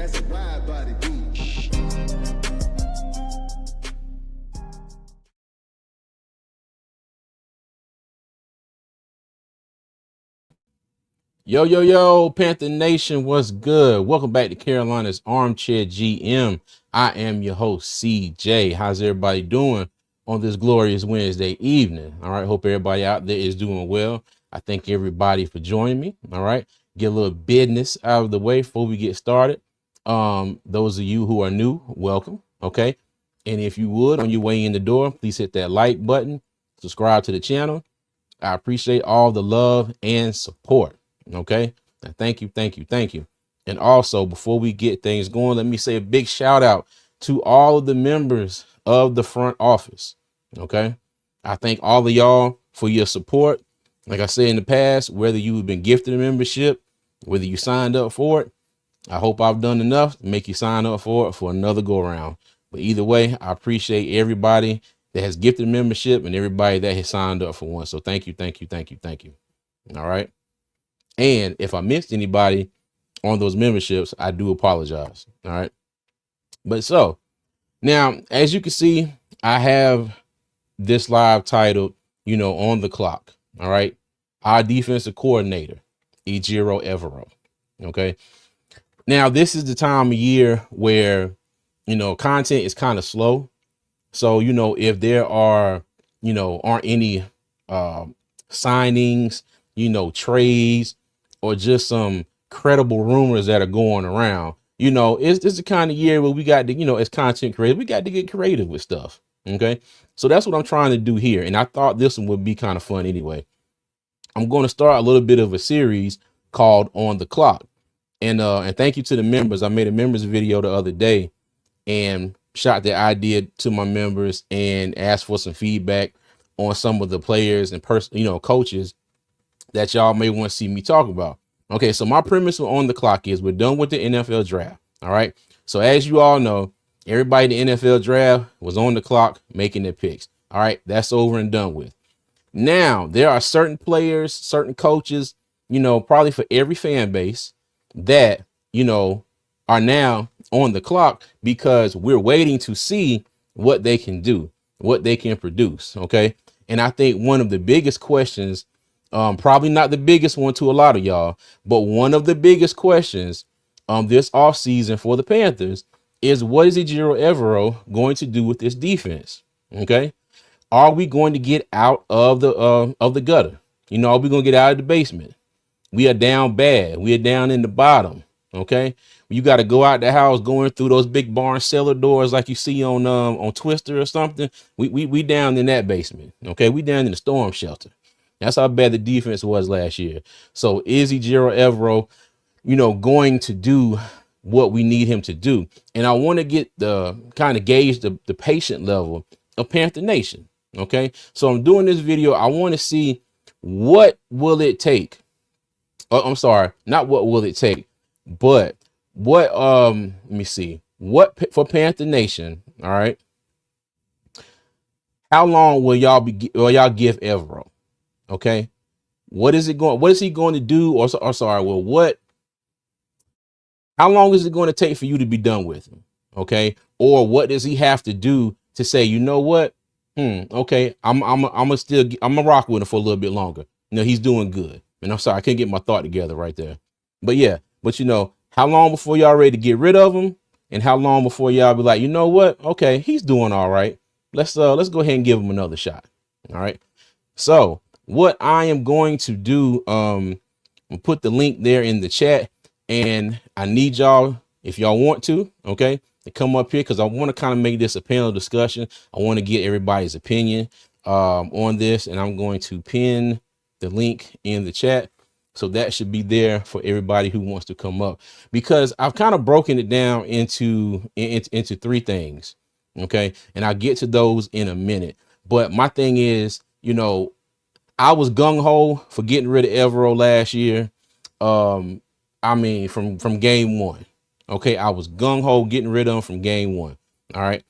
has a wide body beat. Yo, yo, yo, Panther Nation, what's good? Welcome back to Carolina's Armchair GM. I am your host, CJ. How's everybody doing on this glorious Wednesday evening? All right, hope everybody out there is doing well. I thank everybody for joining me. All right, get a little business out of the way before we get started. Those of you who are new, welcome. Okay, and if you would, on your way in the door, please hit that like button, subscribe to the channel. I appreciate all the love and support. Okay. And thank you. And also, before we get things going, let me say a big shout out to all of the members of the front office. Okay. I thank all of y'all for your support. Like I said in the past, whether you've been gifted a membership, whether you signed up for it, I hope I've done enough to make you sign up for it for another go around. But either way, I appreciate everybody that has gifted membership and everybody that has signed up for one. So thank you. All right. And if I missed anybody on those memberships, I do apologize. All right. But so now, as you can see, I have this live titled, on the clock. All right. Our defensive coordinator, Ejiro Evero. Okay. Now, this is the time of year where, content is kind of slow. So, if there are, aren't any signings, trades, or just some credible rumors that are going around, it's the kind of year where we got to, as content creators, we got to get creative with stuff. Okay. So that's what I'm trying to do here. And I thought this one would be kind of fun anyway. I'm going to start a little bit of a series called On the Clock. And thank you to the members. I made a members video the other day and shot the idea to my members and asked for some feedback on some of the players and coaches that y'all may want to see me talk about. Okay, so my premise on the clock is we're done with the NFL draft. All right. So as you all know, everybody in the NFL draft was on the clock making their picks. All right, that's over and done with. Now, there are certain players, certain coaches, probably for every fan base that, are now on the clock because we're waiting to see what they can do, what they can produce. Okay. And I think one of the biggest questions, probably not the biggest one to a lot of y'all, but one of the biggest questions this offseason for the Panthers is, what is Ejiro Evero going to do with this defense? Okay. Are we going to get out of the gutter? Are we going to get out of the basement? We are down bad. We are down in the bottom. Okay. You got to go out the house going through those big barn cellar doors like you see on Twister or something. We down in that basement. Okay. We down in the storm shelter. That's how bad the defense was last year. So is Ejiro Evero, going to do what we need him to do? And I want to get the kind of gauge the patient level of Panther Nation. Okay. So I'm doing this video. I want to see, what will it take? I'm sorry, not what will it take, but what, let me see, what for Panther Nation. All right. How long will y'all give Evero? Okay. What is he going to do? Or sorry, well, how long is it going to take for you to be done with him? Okay. Or what does he have to do to say, you know what? Okay. I'm gonna rock with him for a little bit longer. He's doing good. And I'm sorry, I can't get my thought together right there. But yeah, how long before y'all ready to get rid of him? And how long before y'all be like, you know what? Okay, he's doing all right. Let's go ahead and give him another shot. All right. So what I am going to do, I'll put the link there in the chat, and I need y'all, if y'all want to, okay, to come up here, because I want to kind of make this a panel discussion. I want to get everybody's opinion on this, and I'm going to pin the link in the chat. So that should be there for everybody who wants to come up, because I've kind of broken it down into three things. Okay. And I'll get to those in a minute. But my thing is, I was gung ho for getting rid of Evero last year. I mean, from game one. Okay. I was gung ho getting rid of him from game one. All right.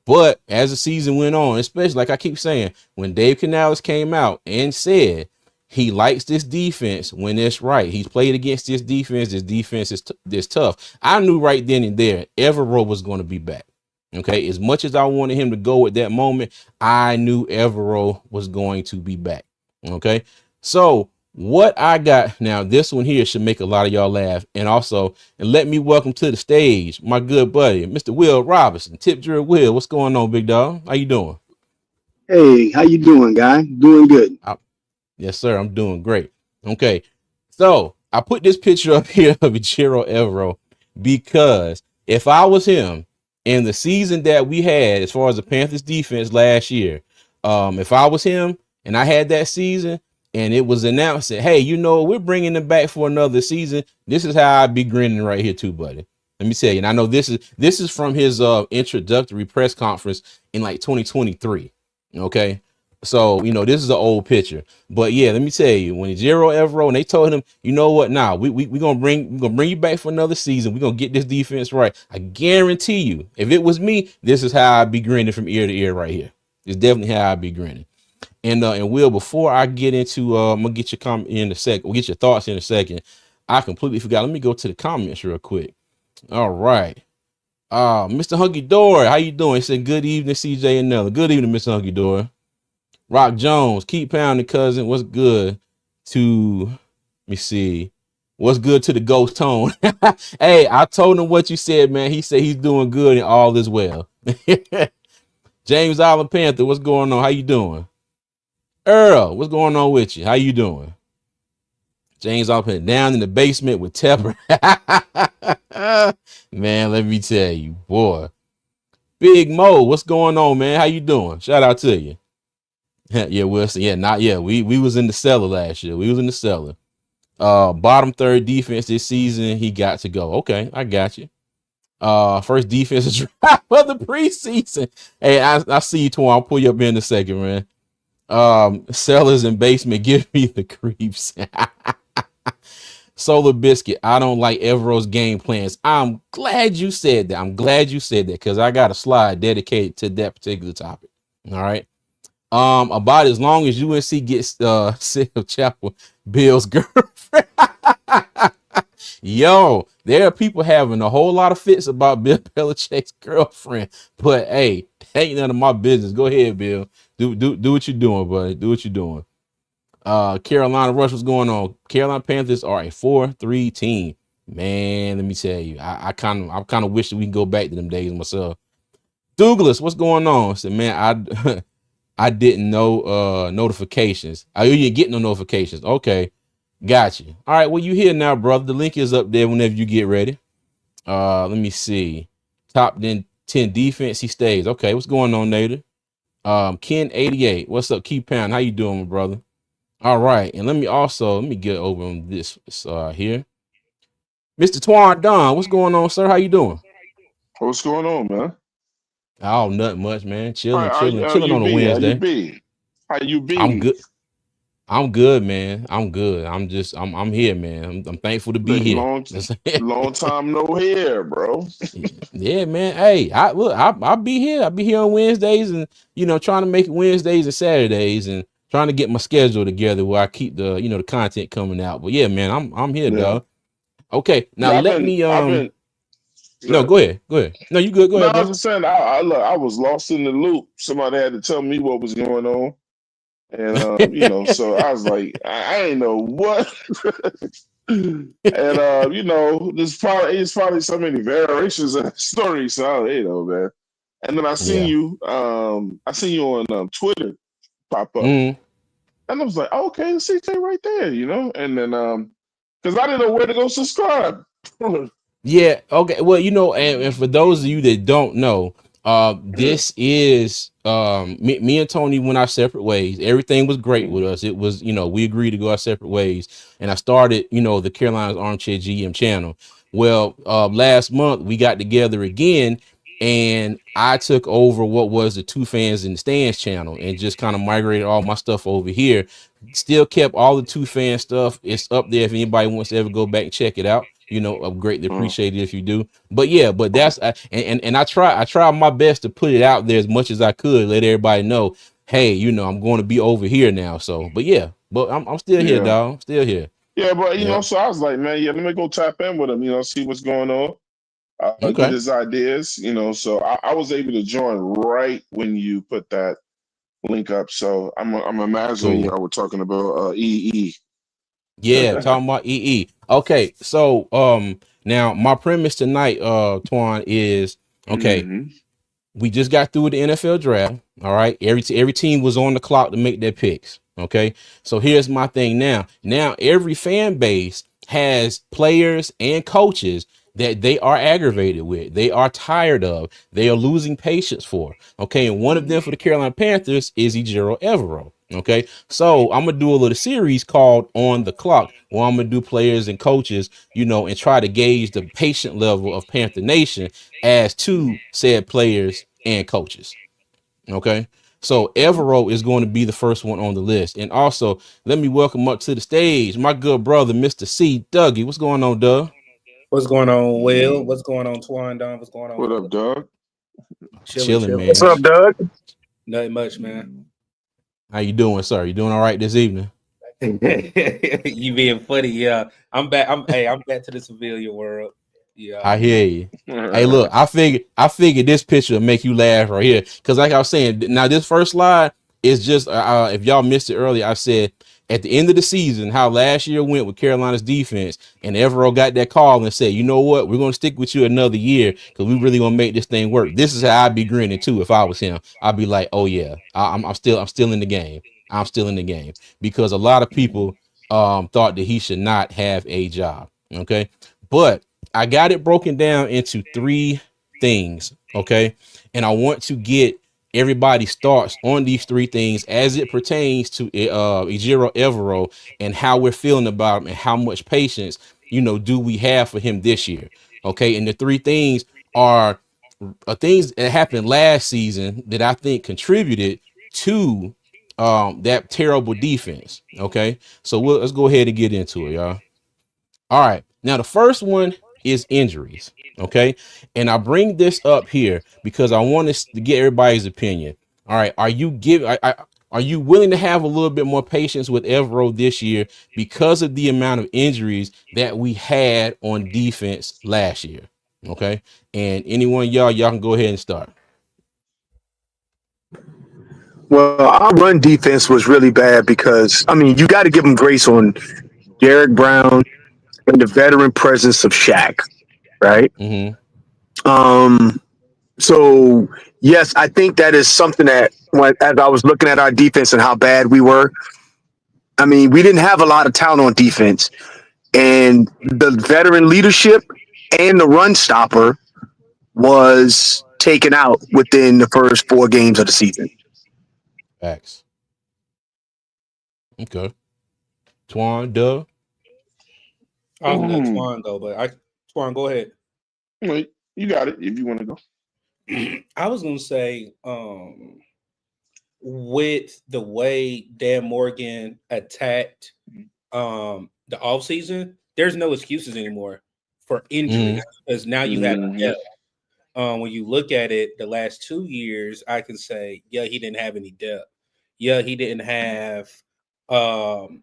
But as the season went on, especially like I keep saying, when Dave Canales came out and said, He likes this defense when it's right. He's played against this defense. This defense is tough. I knew right then and there Evero was going to be back. Okay, as much as I wanted him to go at that moment, I knew Evero was going to be back. Okay, so what I got now, this one here should make a lot of y'all laugh, and let me welcome to the stage my good buddy, Mr. Will Robinson, Tip Drill Will. What's going on, big dog? How you doing? Hey, how you doing, guy? Doing good. Yes, sir. I'm doing great. Okay. So I put this picture up here of Ejiro Evero because if I was him in the season that we had, as far as the Panthers defense last year, if I was him and I had that season and it was announced that, hey, we're bringing them back for another season, this is how I'd be grinning right here too, buddy. Let me tell you. And I know this is from his introductory press conference in like 2023. Okay. So, this is an old picture, but yeah, let me tell you, when Ejiro Evero and they told him, you know what, now we're gonna bring you back for another season. We're gonna get this defense right. I guarantee you, if it was me, this is how I'd be grinning from ear to ear right here. It's definitely how I'd be grinning. And Will, before I get into, I'm gonna get your comment in a second. We'll get your thoughts in a second. I completely forgot. Let me go to the comments real quick. All right. Mr. Hunky Door, how you doing? He said, good evening, CJ and Nella. Good evening, Mr. Hunky Door. Rock Jones, keep pounding, cousin. What's good to, let me see. What's good to the ghost tone? Hey, I told him what you said, man. He said he's doing good and all is well. James Island Panther, what's going on? How you doing? Earl, what's going on with you? How you doing? James Island Panther, down in the basement with Tepper. Man, let me tell you, boy. Big Mo, what's going on, man? How you doing? Shout out to you. Yeah, Wilson. Yeah, not yet. We was in the cellar last year. We was in the cellar. Bottom third defense this season. He got to go. Okay, I got you. First defensive drive for the preseason. Hey, I see you, Twan. I'll pull you up in a second, man. Cellars and basement give me the creeps. Solar Biscuit, I don't like Evero's game plans. I'm glad you said that. Because I got a slide dedicated to that particular topic. All right. About as long as UNC gets sick of Chapel Bill's girlfriend. Yo, there are people having a whole lot of fits about Bill Belichick's girlfriend, but hey, ain't none of my business. Go ahead, Bill. Do what you're doing, buddy. Do what you're doing. Carolina Rush, what's going on? Carolina Panthers are a 4-3 team. Man, let me tell you, I kind of wish that we can go back to them days myself. Douglas, what's going on? I said, man, I didn't know notifications. Oh, you didn't get no notifications. Okay. Got you. All right. Well, you here now, brother. The link is up there whenever you get ready. Let me see. Top 10 defense, he stays. Okay. What's going on, Nader? Ken 88. What's up? Keep pound. How you doing, my brother? All right. And let me get over on this here. Mr. Twan Don, what's going on, sir? How you doing? What's going on, man? Oh, nothing much, man. How Chilling on a you Wednesday. be? How you be? I'm good. I'm good, man. I'm good. I'm here, man. I'm thankful to be here. Long time no here, bro. Yeah, man. Hey, I'll be here. I'll be here on Wednesdays and trying to make it Wednesdays and Saturdays and trying to get my schedule together where I keep the the content coming out. But yeah, man, I'm here, dog. Okay, now No, go ahead. No, you good. Go ahead, I was just saying, I was lost in the loop. Somebody had to tell me what was going on. And, so I was like, I ain't know what. And, it's probably so many variations of the story. So, man. And then I seen you on Twitter pop up. And I was like, oh, okay, CJ right there, And then, because I didn't know where to go subscribe. Yeah. Okay. Well, and for those of you that don't know, this is me and Tony went our separate ways. Everything was great with us. It was, we agreed to go our separate ways. And I started, the Carolina's Armchair GM channel. Well, last month we got together again and I took over what was the Two Fans in the Stands channel and just kind of migrated all my stuff over here. Still kept all the Two Fan stuff. It's up there if anybody wants to ever go back and check it out. I'm greatly appreciate it if you do. But yeah, but that's and I try my best to put it out there as much as I could, let everybody know, hey, I'm going to be over here now. So, but yeah, But I'm still here, Yeah. dog. Still here. Yeah, but Yeah. so I was like, man, yeah, let me go tap in with him, see what's going on, get Okay. his ideas, so I was able to join right when you put that link up. So I'm imagining Cool. y'all were talking about EE. Yeah, talking about EE. Okay, so now my premise tonight, Twan, is okay. Hmm. We just got through with the NFL draft. All right. Every team was on the clock to make their picks. Okay. So here's my thing now. Now every fan base has players and coaches that they are aggravated with. They are tired of. They are losing patience for. Okay. And one of them for the Carolina Panthers is Ejiro Evero. Okay. So I'm gonna do a little series called On the Clock, where I'm gonna do players and coaches, and try to gauge the patient level of Panther Nation as to said players and coaches. Okay. So Evero is going to be the first one on the list. And also, let me welcome up to the stage my good brother, Mr. C. Dougie. What's going on, Doug? What's going on, Will? What's going on, Twan Don? What's going on, What up, Will? dog? Chilling, Chilling. What's man. up, Doug? Nothing much, man. How you doing, sir? You doing all right this evening? You being funny, yeah. I'm back. I'm back to the civilian world. Yeah. I hear you. Hey, look, I figured this picture will make you laugh right here. Cause like I was saying, now this first slide is just if y'all missed it earlier, I said at the end of the season, how last year went with Carolina's defense, and Evero got that call and said, you know what, we're gonna stick with you another year because we really gonna make this thing work. This is how I'd be grinning too if I was him. I'd be like, oh yeah, I'm still in the game. I'm still in the game because a lot of people thought that he should not have a job. Okay, but I got it broken down into three things, okay? And I want to get everybody's thoughts on these three things as it pertains to Ejiro Evero and how we're feeling about him and how much patience, do we have for him this year, okay? And the three things are things that happened last season that I think contributed to that terrible defense, okay? So let's go ahead and get into it, y'all. All right. Now, the first one is injuries. Okay. And I bring this up here because I want us to get everybody's opinion. All right. Are you willing to have a little bit more patience with Evero this year because of the amount of injuries that we had on defense last year? Okay. And anyone, y'all can go ahead and start. Well, our run defense was really bad because, I mean, you got to give them grace on Derek Brown and the veteran presence of Shaq, right? Mm-hmm. Um, so, yes, I think that is something that, as I was looking at our defense and how bad we were, I mean, we didn't have a lot of talent on defense. And the veteran leadership and the run stopper was taken out within the first 4 games of the season. Facts. Okay. Twan, Doug. I was gonna let Twan go, but Twan, go ahead. Wait, you got it if you want to go. I was gonna say, with the way Dan Morgan attacked the offseason, there's no excuses anymore for injuries because now you have depth. When you look at it, the last 2 years, I can say, yeah, he didn't have any depth. Yeah, he didn't have the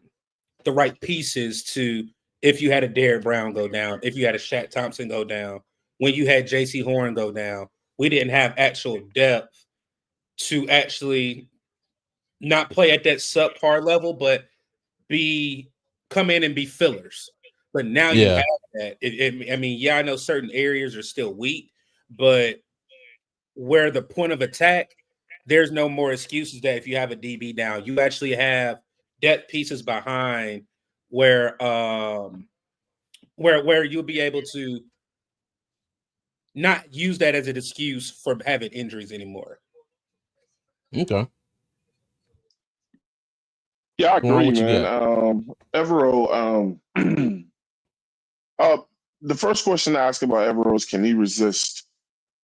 right pieces to if you had a Derrick Brown go down, if you had a Shaq Thompson go down, when you had J.C. Horn go down, we didn't have actual depth to actually not play at that subpar level, but come in and be fillers. But now you Yeah. have that. I mean, yeah, I know certain areas are still weak, but where the point of attack, there's no more excuses that if you have a DB down, you actually have depth pieces behind where you'll be able to not use that as an excuse for having injuries anymore. Okay. Yeah, I Twan, agree, what you man. got? Evero, the first question to ask about Evero is, can he resist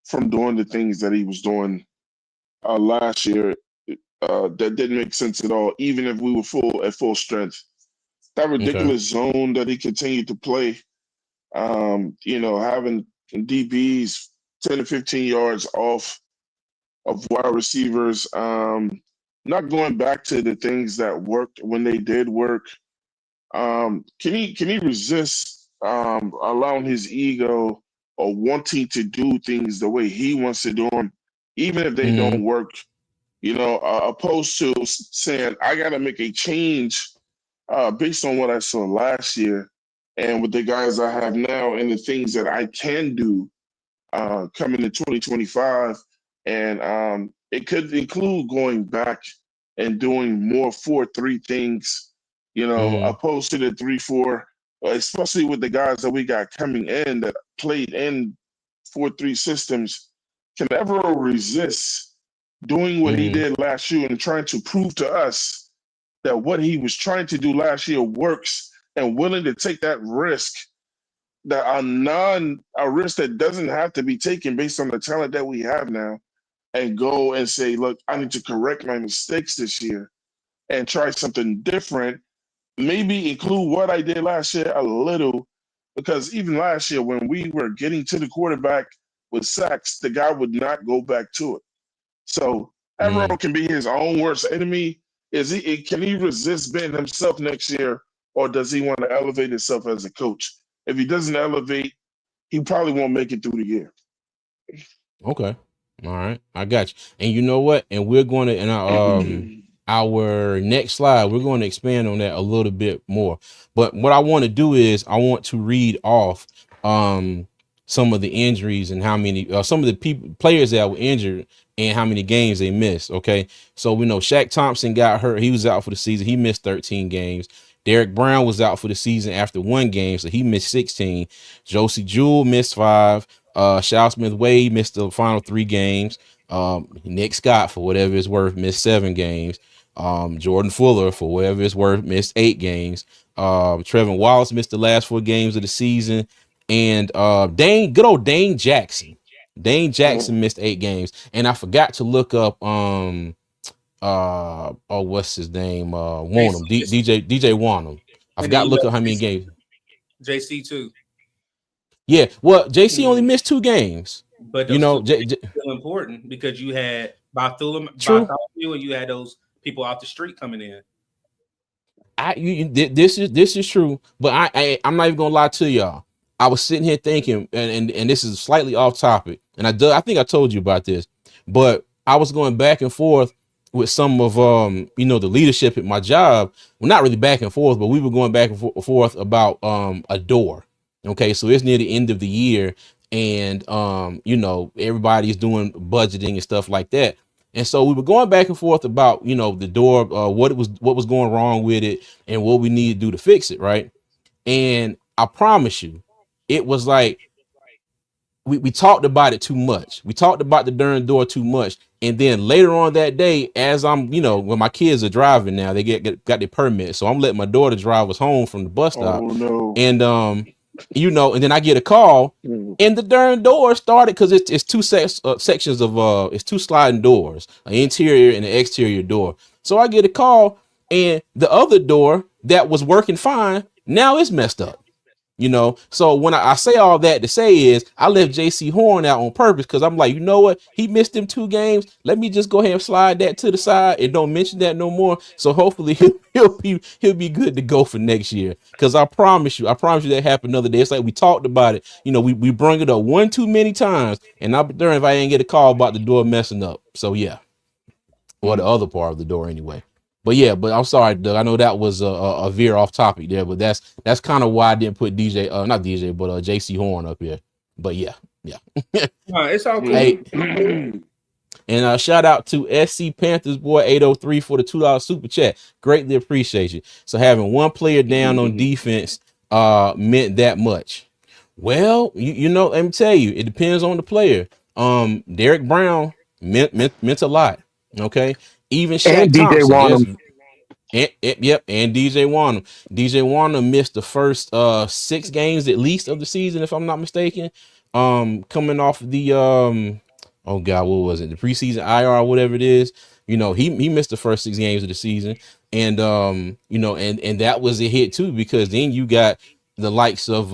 from doing the things that he was doing last year? That didn't make sense at all, even if we were at full strength. That Okay. ridiculous zone that he continued to play, having DBs 10 to 15 yards off of wide receivers, not going back to the things that worked when they did work. Can he resist allowing his ego or wanting to do things the way he wants to do them, even if they don't work? Opposed to saying I got to make a change based on what I saw last year and with the guys I have now and the things that I can do coming to 2025. And it could include going back and doing more 4-3 things, opposed to the 3-4, especially with the guys that we got coming in that played in 4-3 systems, can ever resist doing what he did last year and trying to prove to us that what he was trying to do last year works and willing to take that risk, that a risk that doesn't have to be taken based on the talent that we have now, and go and say, look, I need to correct my mistakes this year and try something different. Maybe include what I did last year a little, because even last year when we were getting to the quarterback with sacks, the guy would not go back to it. So Evero can be his own worst enemy. Can he resist being himself next year, or does he want to elevate himself as a coach? If he doesn't elevate, he probably won't make it through the year. Okay. All right. I got you. And you know what? And we're going to, in our next slide, we're going to expand on that a little bit more. But what I want to do is I want to read off some of the injuries and how many, some of the players that were injured and how many games they missed. Okay. So we know Shaq Thompson got hurt. He was out for the season. He missed 13 games. Derek Brown was out for the season after 1 game, so he missed 16. Josie Jewell missed 5. Shao Smith Wade missed the final 3 games. Nick Scott, for whatever it's worth, missed 7 games. Jordan Fuller, for whatever it's worth, missed 8 games. Trevin Wallace missed the last 4 games of the season. And good old Dane Jackson. Dane Jackson missed 8 games. And I forgot to look up what's his name? Wanham, DJ Wanham. I forgot to look up how many games. JC too. Yeah, well, JC only missed 2 games. But still important because you had Bartholomew and you had those people off the street coming in. This is true, but I'm not even gonna lie to y'all. I was sitting here thinking, and this is slightly off topic, and I think I told you about this, but I was going back and forth with some of the leadership at my job. Well, not really back and forth, but we were going back and forth about a door. Okay, so it's near the end of the year, and everybody's doing budgeting and stuff like that. And so we were going back and forth about the door, what was going wrong with it, and what we need to do to fix it, right? And I promise you, it was like we talked about it too much. We talked about the darn door too much. And then later on that day, as I'm, when my kids are driving now, they got their permit. So I'm letting my daughter drive us home from the bus stop. Oh, no. And, and then I get a call and the darn door started because it's 2 sections of, it's 2 sliding doors, an interior and an exterior door. So I get a call and the other door that was working fine, now it's messed up. So when I say all that to say is I left JC Horn out on purpose because I'm like, you know what? He missed them 2 games. Let me just go ahead and slide that to the side and don't mention that no more. So hopefully he'll be good to go for next year. Because I promise you that happened another day. It's like we talked about it. We bring it up 1 too many times, and I'll be darned if I ain't get a call about the door messing up. So yeah, or the other part of the door anyway. But yeah, but I'm sorry, Doug. I know that was a veer off topic there, but that's kind of why I didn't put JC Horn up here. But yeah. It's all cool. Hey, and shout out to SC Panthers boy 803 for the $2 super chat. Greatly appreciate you. So having 1 player down on defense meant that much. Well, let me tell you, it depends on the player. Derek Brown meant a lot. Okay. Even Shaq and DJ Thompson, Wanham. and DJ Wanham. DJ Wanham missed the first 6 games at least of the season, if I'm not mistaken. Coming off the what was it? The preseason IR or whatever it is. He missed the first 6 games of the season, and and that was a hit too, because then you got the likes of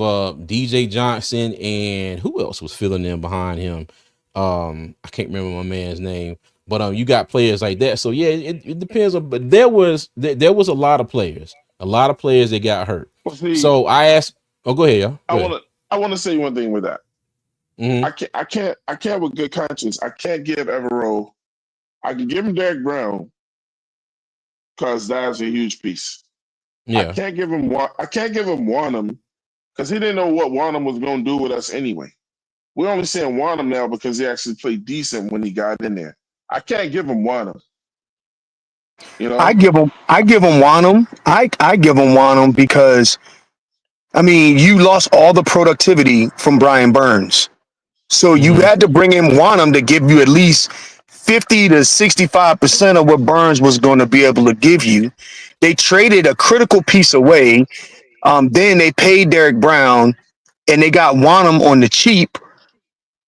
DJ Johnson and who else was filling in behind him. I can't remember my man's name. But you got players like that. So yeah, it depends on. But there was a lot of players, that got hurt. Well, see, So I asked. Oh, go ahead, y'all. Go ahead. I want to say one thing with that. Mm-hmm. I can't with good conscience. I can't give Evero. I can give him Derek Brown because that's a huge piece. Yeah. I can't give him Wanham because he didn't know what Wanham was going to do with us anyway. We're only saying Wanham now because he actually played decent when he got in there. I can't give him Wanham. You know, I give him Wanham. I give him Wanham because I mean you lost all the productivity from Brian Burns, so you had to bring in Wanham to give you at least 50 to 65% of what Burns was going to be able to give you. They traded a critical piece away. Then they paid Derek Brown, and they got Wanham on the cheap.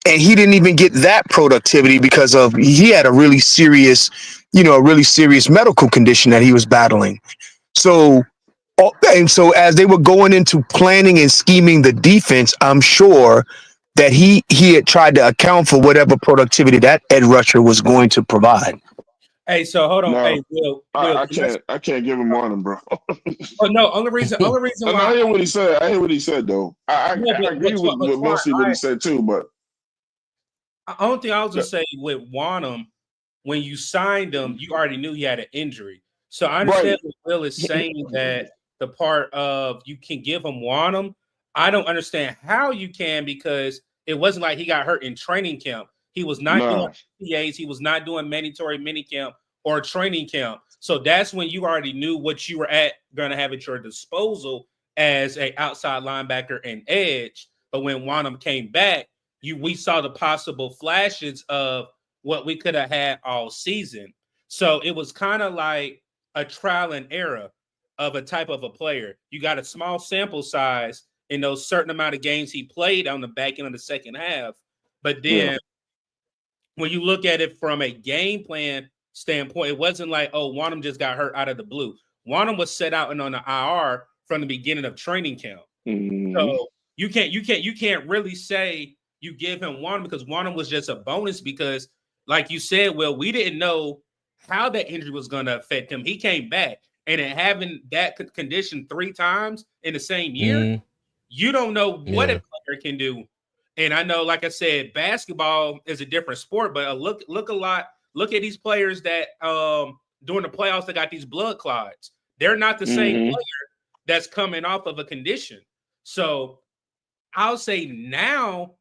And he didn't even get that productivity because he had a really serious medical condition that he was battling. So as they were going into planning and scheming the defense, I'm sure that he had tried to account for whatever productivity that edge rusher was going to provide. Hey, so hold on. No, Hey, Will, I can't give him Wanham, bro. Oh no, only reason why I hear what he said. I hear what he said though. I agree with mostly what he said too, but the only thing I was gonna say with Wanham, when you signed him, you already knew he had an injury. So I understand what Will is saying, that the part of you can give him Wanham. I don't understand how you can, because it wasn't like he got hurt in training camp. He was not doing PAs. He was not doing mandatory minicamp or training camp. So that's when you already knew what you were going to have at your disposal as a outside linebacker and edge. But when Wanham came back, we saw the possible flashes of what we could have had all season. So it was kind of like a trial and error of a type of a player. You got a small sample size in those certain amount of games he played on the back end of the second half. But then when you look at it from a game plan standpoint, it wasn't like, oh, Wanham just got hurt out of the blue. Wanham was set out and on the IR from the beginning of training camp. So you can't really say you give him Wanham, because Wanham was just a bonus, because like you said, Will, we didn't know how that injury was going to affect him. He came back, and in having that condition 3 times in the same year, you don't know what a player can do. And I know, like I said, basketball is a different sport, but look at these players that during the playoffs that got these blood clots. They're not the same player that's coming off of a condition. So I'll say now,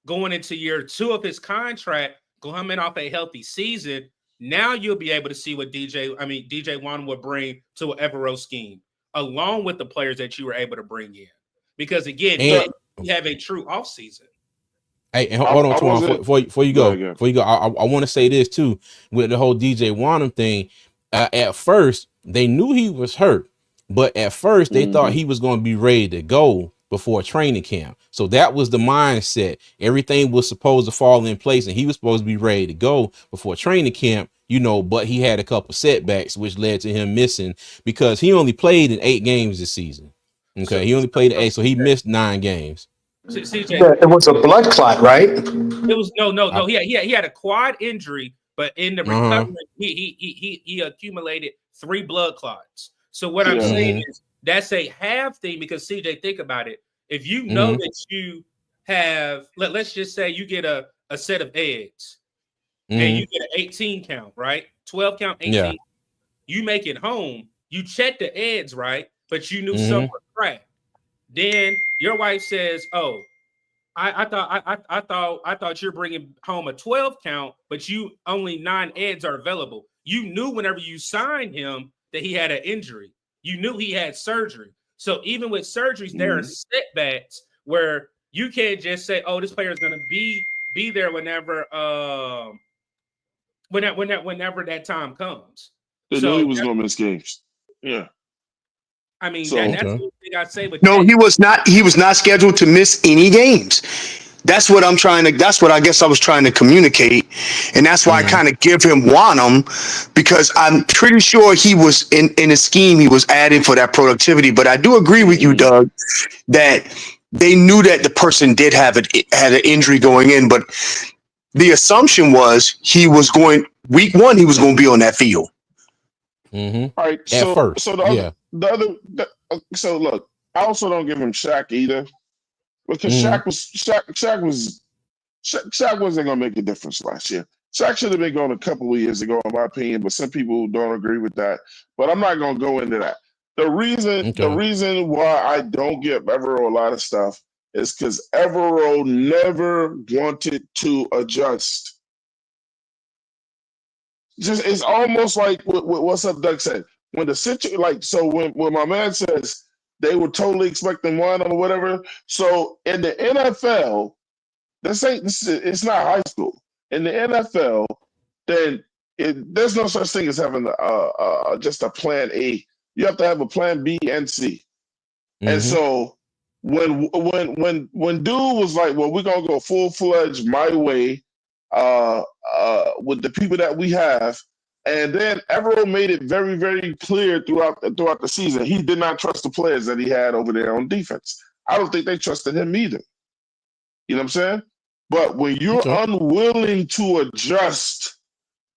going into year 2 of his contract, coming off a healthy season, now you'll be able to see what DJ Wanham would bring to an Evero scheme, along with the players that you were able to bring in. Because again, you have a true offseason. Hey, and hold on, Twan, before you go, I want to say this too with the whole DJ Wanham thing. At first, they knew he was hurt, but at first they thought he was going to be ready to go before training camp. So that was the mindset. Everything was supposed to fall in place, and he was supposed to be ready to go before training camp. But he had a couple setbacks, which led to him missing, because he only played in 8 games this season. Okay, he only played 8, so he missed 9 games. CJ, it was a blood clot, right? It was no. He had a quad injury, but in the recovery, he accumulated 3 blood clots. So what I'm saying is that's a half thing, because CJ, think about it. If you know that you have, let's just say you get a set of eggs, and you get an 18 count, right? 12 count, 18. Yeah. You make it home. You check the eggs, right? But you knew some were cracked. Then your wife says, "Oh, I thought you're bringing home a 12 count, but you only 9 eggs are available." You knew whenever you signed him that he had an injury. You knew he had surgery. So even with surgeries, there are setbacks where you can't just say, "Oh, this player is going to be there whenever that time comes." They knew he was going to miss games. Yeah. I mean, that's the thing I say. No, he was not. He was not scheduled to miss any games. That's what I guess I was trying to communicate. And that's why I kind of give him Wanham, because I'm pretty sure he was in a scheme, he was adding for that productivity. But I do agree with you, Doug, that they knew that the person had an injury going in, but the assumption was he was going, week one he was going to be on that field. Mm-hmm. All right, At so first, so the other yeah. the other so look, I also don't give him Shaq either because Mm-hmm. Shaq wasn't gonna make a difference last year. Shaq should have been gone a couple of years ago, in my opinion, but some people don't agree with that. But I'm not gonna go into that. The Okay. reason why I don't give Evero a lot of stuff is because Evero never wanted to adjust. Just it's almost like what's up, Doug said. When the situation, like, so when my man says they were totally expecting one or whatever. So in the NFL, it's not high school. In the NFL, then there's no such thing as having just a plan A. You have to have a plan B and C. And Mm-hmm. so when dude was like, "Well, we're gonna go full-fledged my way with the people that we have," and then Evero made it very, very clear throughout the season he did not trust the players that he had over there on defense. I don't think they trusted him either. You know what I'm saying? But when you're Okay. unwilling to adjust,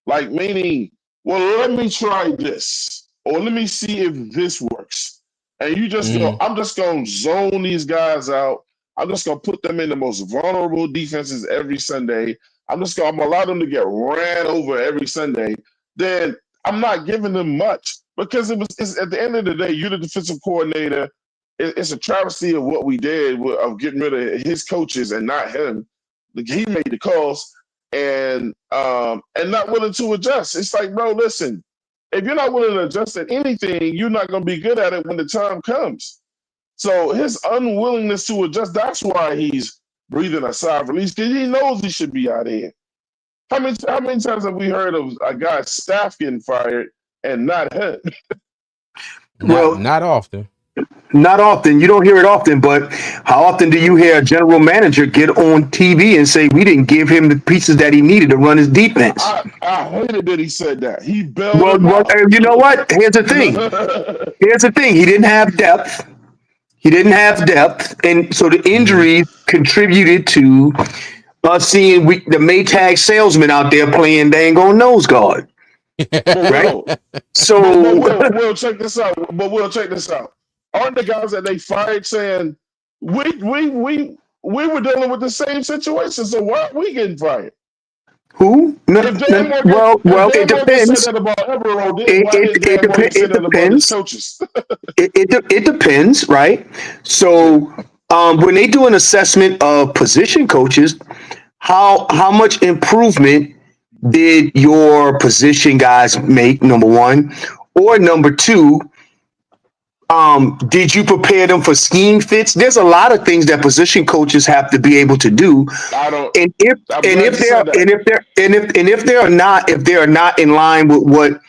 like meaning, well, let me try this, or let me see if this works. And you just go, Mm-hmm. I'm just going to zone these guys out. I'm just going to put them in the most vulnerable defenses every Sunday. I'm going to allow them to get ran over every Sunday. Then I'm not giving them much because it's at the end of the day, you're the defensive coordinator. It's a travesty of what we did of getting rid of his coaches and not him. He made the calls and not willing to adjust. It's like, bro, listen, if you're not willing to adjust at anything, you're not going to be good at it when the time comes. So his unwillingness to adjust, that's why he's breathing a sigh of release, because he knows he should be out of here. How many times have we heard of a guy's staff getting fired and not him? Well, Not often. not often. You don't hear it often, but how often do you hear a general manager get on TV and say we didn't give him the pieces that he needed to run his defense? I hated that he said that. He bailed him Well, out. you know what? Here's the thing. Here's the thing. He didn't have depth. He didn't have depth, and so the Mm-hmm. injuries contributed to us seeing the Maytag salesman out there playing dang on nose guard, But right? Will, So, Will, check this out. But Will, check this out. Aren't the guys that they fired saying we were dealing with the same situation, so why are we getting fired? who? No, If no, it Dan Morgan said depends. that about Evero, then It why it didn't it, Dan Morgan dep- say it that about his depends. coaches? It depends, right? Yeah. So, when they do an assessment of position coaches, how much improvement did your position guys make? Number one, or number two, did you prepare them for scheme fits? There's a lot of things that position coaches have to be able to do, I don't. and if I'm glad you said that. if they are not in line with what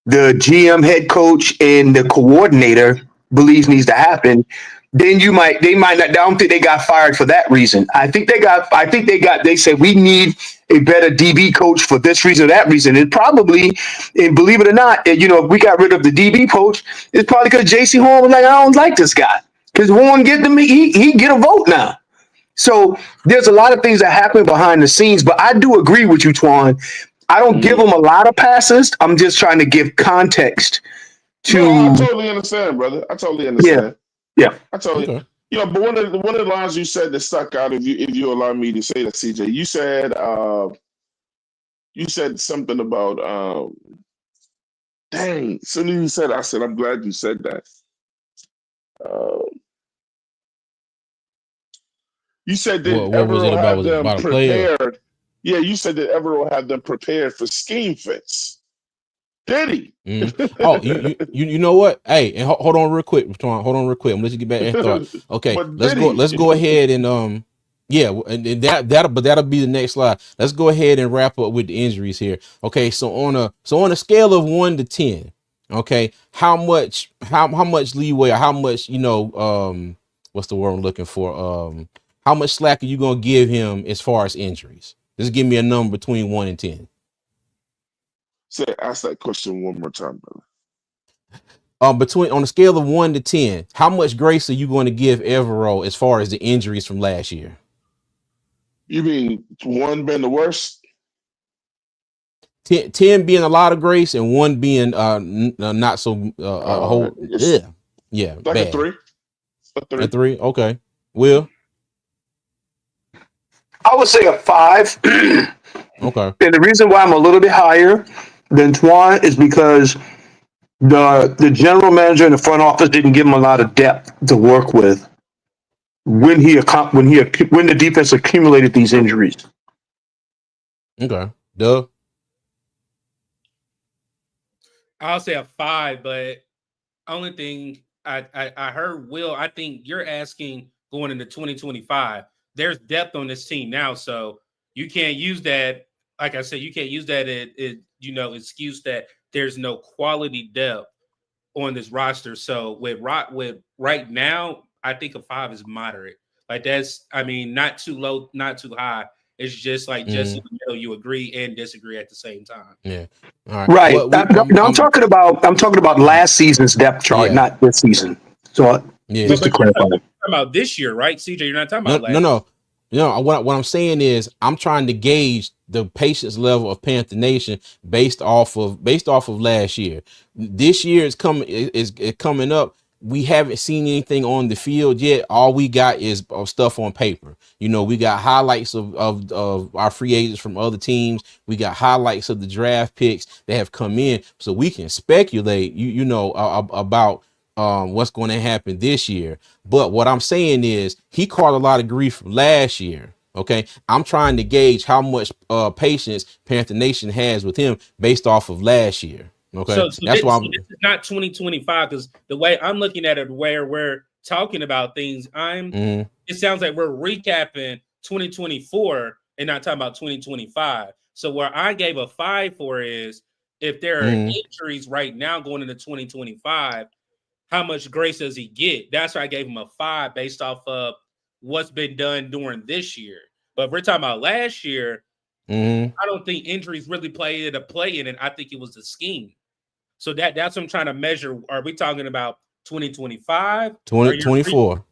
the GM, head coach, and the coordinator believes needs to happen, then they might not. I don't think they got fired for that reason. They said we need a better DB coach for this reason or that reason. And probably, and believe it or not, if we got rid of the DB coach, it's probably because JC Horn was like, I don't like this guy. Because Horn get them, he get a vote now. So there's a lot of things that happen behind the scenes, but I do agree with you, Twan. I don't give them a lot of passes. I'm just trying to give context No, I to, totally understand, brother. I totally yeah, understand. yeah. I totally. Okay. But one of the lines you said that stuck out, if you allow me to say that, CJ, you said something about dang. As soon as you said, I said, I'm glad you said that. Uh, you said did What was it Evero about? have Was it them about a player? prepared? Yeah, you said that Evero had them prepared for scheme fits. Did he? Oh, you know what? Hey, and hold on real quick, Twan. Hold on real quick. I'm gonna let you get back in thought. Okay, But did let's he? go ahead and yeah, and that'll be the next slide. Let's go ahead and wrap up with the injuries here. Okay, so on a scale of 1 to 10, okay, how much leeway or how much what's the word I'm looking for? How much slack are you gonna give him as far as injuries? Just give me a number between 1 and 10. Say, ask that question one more time, brother. Between on a scale of 1 to 10, how much grace are you going to give Evero as far as the injuries from last year? You mean one been the worst? 10 being a lot of grace and 1 being not so a whole It's yeah like a bad. 3. A 3. A 3, okay. Will, I would say a 5. okay. And the reason why I'm a little bit higher than Twan is because the general manager in the front office didn't give him a lot of depth to work with when when the defense accumulated these injuries. Okay. Doug. I'll say a 5, but only thing I heard, Will, I think you're asking going into 2025. There's depth on this team now, so you can't use that. Like I said, you can't use that excuse that there's no quality depth on this roster. So with right now, I think a 5 is moderate. Like that's, I mean, not too low, not too high. It's just like just in the middle. You agree and disagree at the same time. Yeah. All right. Right. Well, I'm talking about last season's depth chart, yeah. not this season. So Yeah. just to But you're clarify. talking about this year, right, CJ? You're not talking No, about last. no. What I'm saying is, I'm trying to gauge the patience level of Panther Nation based off of last year. This year is coming up. We haven't seen anything on the field yet. All we got is stuff on paper. You know, we got highlights of our free agents from other teams. We got highlights of the draft picks that have come in, so we can speculate. About what's going to happen this year. But what I'm saying is he caught a lot of grief from last year. Okay. I'm trying to gauge how much patience Panther Nation has with him based off of last year. Okay. So That's why this is not 2025, because the way I'm looking at it, where we're talking about things, it sounds like we're recapping 2024 and not talking about 2025. So where I gave a 5 for is if there are injuries right now going into 2025, how much grace does he get? That's why I gave him a 5 based off of what's been done during this year. But if we're talking about last year, I don't think injuries really played a play in it. I think it was the scheme. So that's what I'm trying to measure. Are we talking about 2025? 2024.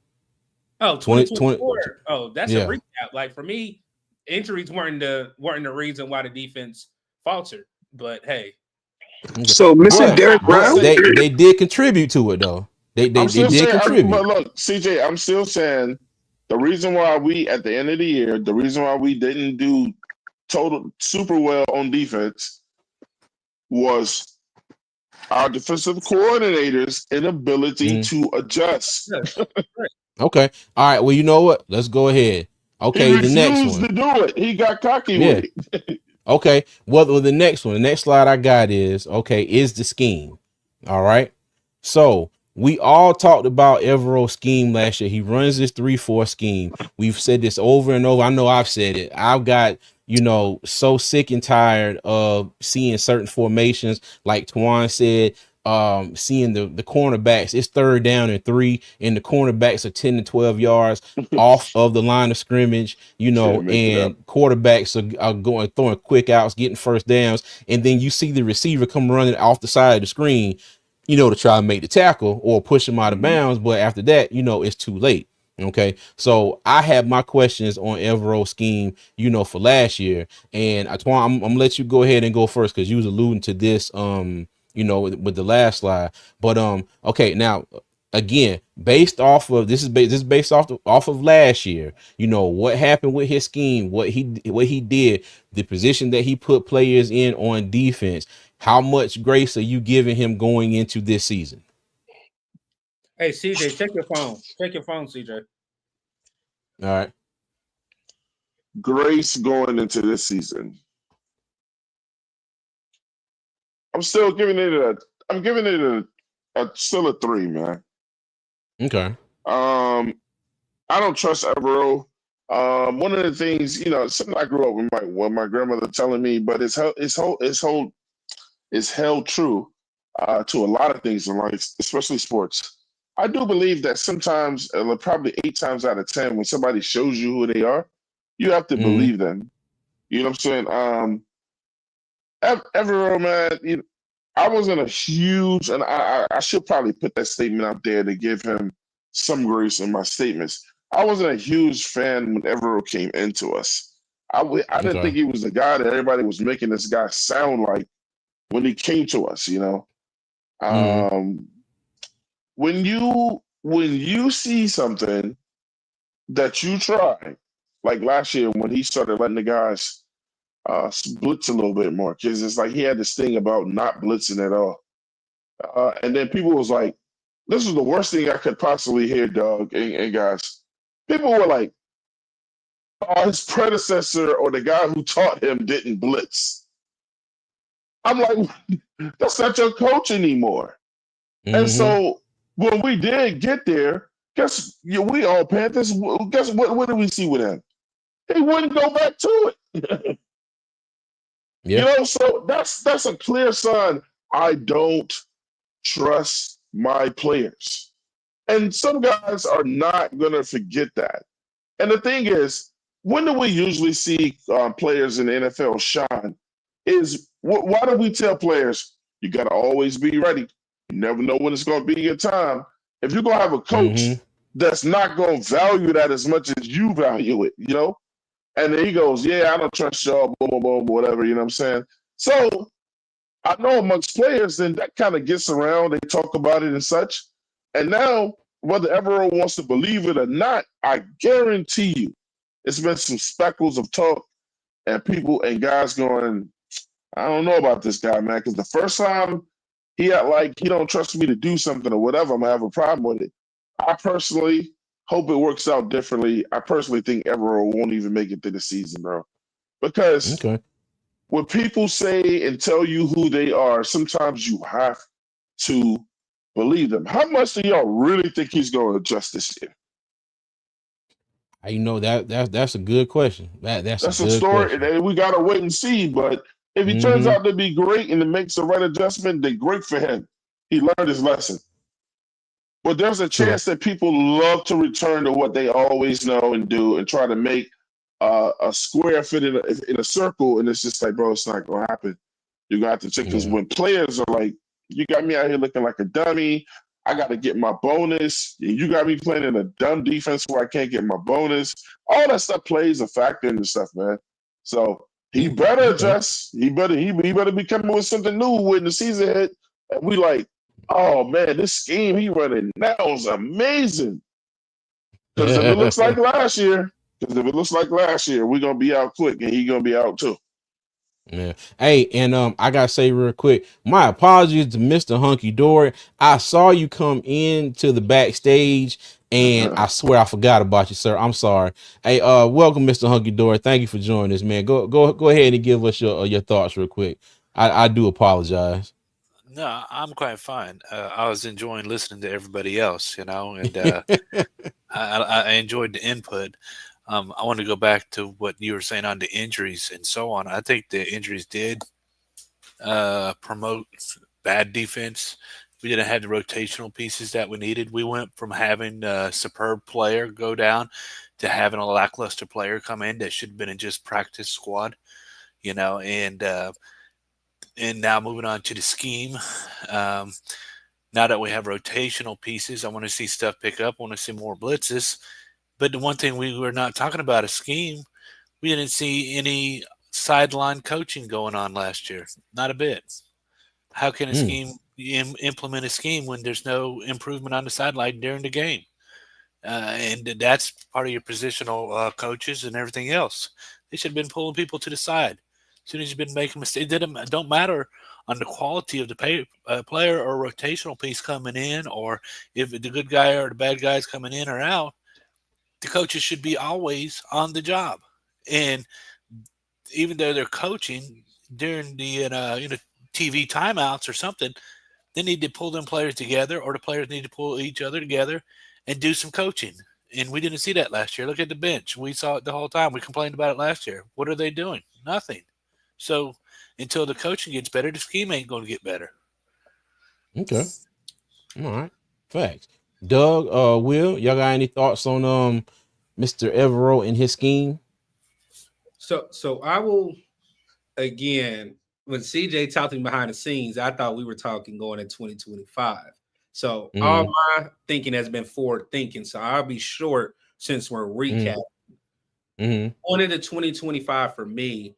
Oh, 2024. Oh, that's a yeah. recap. Like for me, injuries weren't the reason why the defense faltered. But hey. So missing Derek Brown, they did contribute to it though. They did contribute. But look, CJ, I'm still saying the reason why we at the end of the year, the reason why we didn't do total super well on defense was our defensive coordinator's inability to adjust. Okay. All right. Well, you know what? Let's go ahead. Okay, the next one. To do it. He got cocky with it. Okay. Well, the next one, the next slide I got is the scheme. All right. So we all talked about Evero's scheme last year. He runs this 3-4 scheme. We've said this over and over. I know I've said it. I've got, so sick and tired of seeing certain formations, like Twan said, seeing the cornerbacks. It's 3rd down and 3, and the cornerbacks are 10 to 12 yards off of the line of scrimmage, and quarterbacks are going throwing quick outs, getting first downs, and then you see the receiver come running off the side of the screen, to try and make the tackle or push him out of bounds. But after that, it's too late. Okay. So I have my questions on Evero's scheme, for last year. And Antoine, I'm gonna let you go ahead and go first, because you was alluding to this, with the last slide. But okay, now again, based off of this is based off of last year. What happened with his scheme, what he did, the position that he put players in on defense. How much grace are you giving him going into this season? Hey, CJ, check your phone. Check your phone, CJ. All right. Grace going into this season. I'm still giving it still a 3, man. Okay. I don't trust Evero. One of the things, something I grew up with my grandmother telling me, but it's held true to a lot of things in life, especially sports. I do believe that sometimes, probably 8 times out of 10, when somebody shows you who they are, you have to believe them. You know what I'm saying? Evero, man, I wasn't a huge, and I should probably put that statement out there to give him some grace in my statements. I wasn't a huge fan when Evero came into us. I didn't Okay. think he was the guy that everybody was making this guy sound like when he came to us. Mm-hmm. When you see something that you try, like last year when he started letting the guys blitz a little bit more, because it's like he had this thing about not blitzing at all. And then people was like, this is the worst thing I could possibly hear, dog, and guys. People were like, oh, his predecessor or the guy who taught him didn't blitz. I'm like, that's not your coach anymore. And Mm-hmm. so when we did get there, we all Panthers. Guess what did we see with him? He wouldn't go back to it. Yeah. So that's a clear sign. I don't trust my players. And some guys are not going to forget that. And the thing is, when do we usually see players in the NFL shine? Why do we tell players, you got to always be ready? You never know when it's going to be your time. If you're going to have a coach Mm-hmm. that's not going to value that as much as you value it. And then he goes, yeah, I don't trust y'all, blah, blah, blah, whatever, you know what I'm saying? So I know amongst players, then that kind of gets around. They talk about it and such. And now, whether Evero wants to believe it or not, I guarantee you, it's been some speckles of talk and people and guys going, I don't know about this guy, man, because the first time he had like he don't trust me to do something or whatever, I'm gonna have a problem with it. I personally hope it works out differently. I personally think Evero won't even make it through the season, bro, because Okay. when people say and tell you who they are, sometimes you have to believe them. How much do y'all really think he's going to adjust this year? You know that's a good question. That's a That's a good story, question. and we got to wait and see. But if he turns Mm-hmm. out to be great and it makes the right adjustment, then great for him. He learned his lesson. But there's a True. chance that people love to return to what they always know and do and try to make a square fit in a circle. And it's just like, bro, it's not going to happen. You got to check this Yeah. when players are like, you got me out here looking like a dummy. I got to get my bonus. You got me playing in a dumb defense where I can't get my bonus. All that stuff plays a factor in the stuff, man. So he better Okay. adjust. He better be coming with something new when the season hit. And we like, oh man, this scheme he running now is amazing. Because if it looks like last year, we're gonna be out quick and he gonna be out too. Yeah. Hey, and I gotta say real quick, my apologies to Mr. Hunky Dory. I saw you come into the backstage, and I swear I forgot about you, sir. I'm sorry. Hey, welcome, Mr. Hunky Dory. Thank you for joining us, man. Go ahead and give us your thoughts real quick. I do apologize. No, I'm quite fine. I was enjoying listening to everybody else, and I enjoyed the input. I want to go back to what you were saying on the injuries and so on. I think the injuries did promote bad defense. We didn't have the rotational pieces that we needed. We went from having a superb player go down to having a lackluster player come in that should have been in just practice squad, and now moving on to the scheme. Um, now that we have rotational pieces, I want to see stuff pick up. I want to see more blitzes. But the one thing we were not talking about a scheme. We didn't see any sideline coaching going on last year. Not a bit. How can a Mm, scheme implement a scheme when there's no improvement on the sideline during the game? And that's part of your positional coaches and everything else. They should have been pulling people to the side. As soon as you've been making mistakes, it don't matter on the quality of the player or rotational piece coming in, or if the good guy or the bad guy is coming in or out. The coaches should be always on the job, and even though they're coaching during the TV timeouts or something, they need to pull them players together, or the players need to pull each other together and do some coaching. And we didn't see that last year. Look at the bench. We saw it the whole time. We complained about it last year. What are they doing? Nothing. So until the coaching gets better, the scheme ain't going to get better. okay. All right. Facts. Doug, Will, y'all got any thoughts on Mr. Evero and his scheme? So I will again, when CJ talking behind the scenes, I thought we were talking going in 2025. So all Mm, my thinking has been forward thinking. So I'll be short since we're recapping. On into 2025 for me,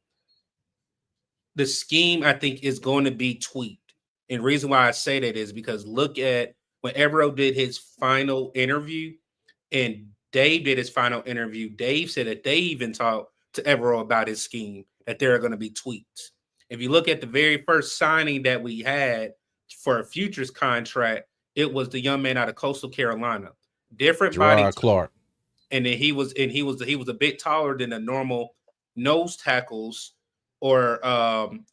the scheme I think is going to be tweaked. And the reason why I say that is because look at when Evero did his final interview and Dave did his final interview. Dave said that they even talked to Evero about his scheme, that there are going to be tweaks. If you look at the very first signing that we had for a futures contract, it was the young man out of Coastal Carolina. Different body Gerard Clark. And then he was a bit taller than the normal nose tackles or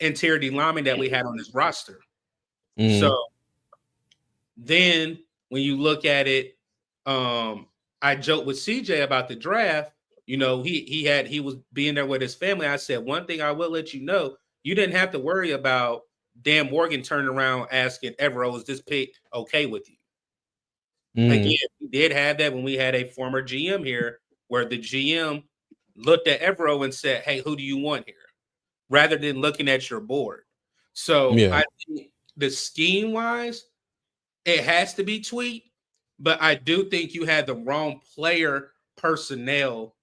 interior D lineman that we had on this roster. So then when you look at it, I joked with CJ about the draft. You know, he was being there with his family. I said, one thing I will let you know, you didn't have to worry about Dan Morgan turning around asking Evero, is this pick okay with you? Again, we did have that when we had a former GM here where the GM looked at Evero and said, hey, who do you want here? Rather than looking at your board. So I think the scheme wise, it has to be tweaked, but I do think you had the wrong player personnel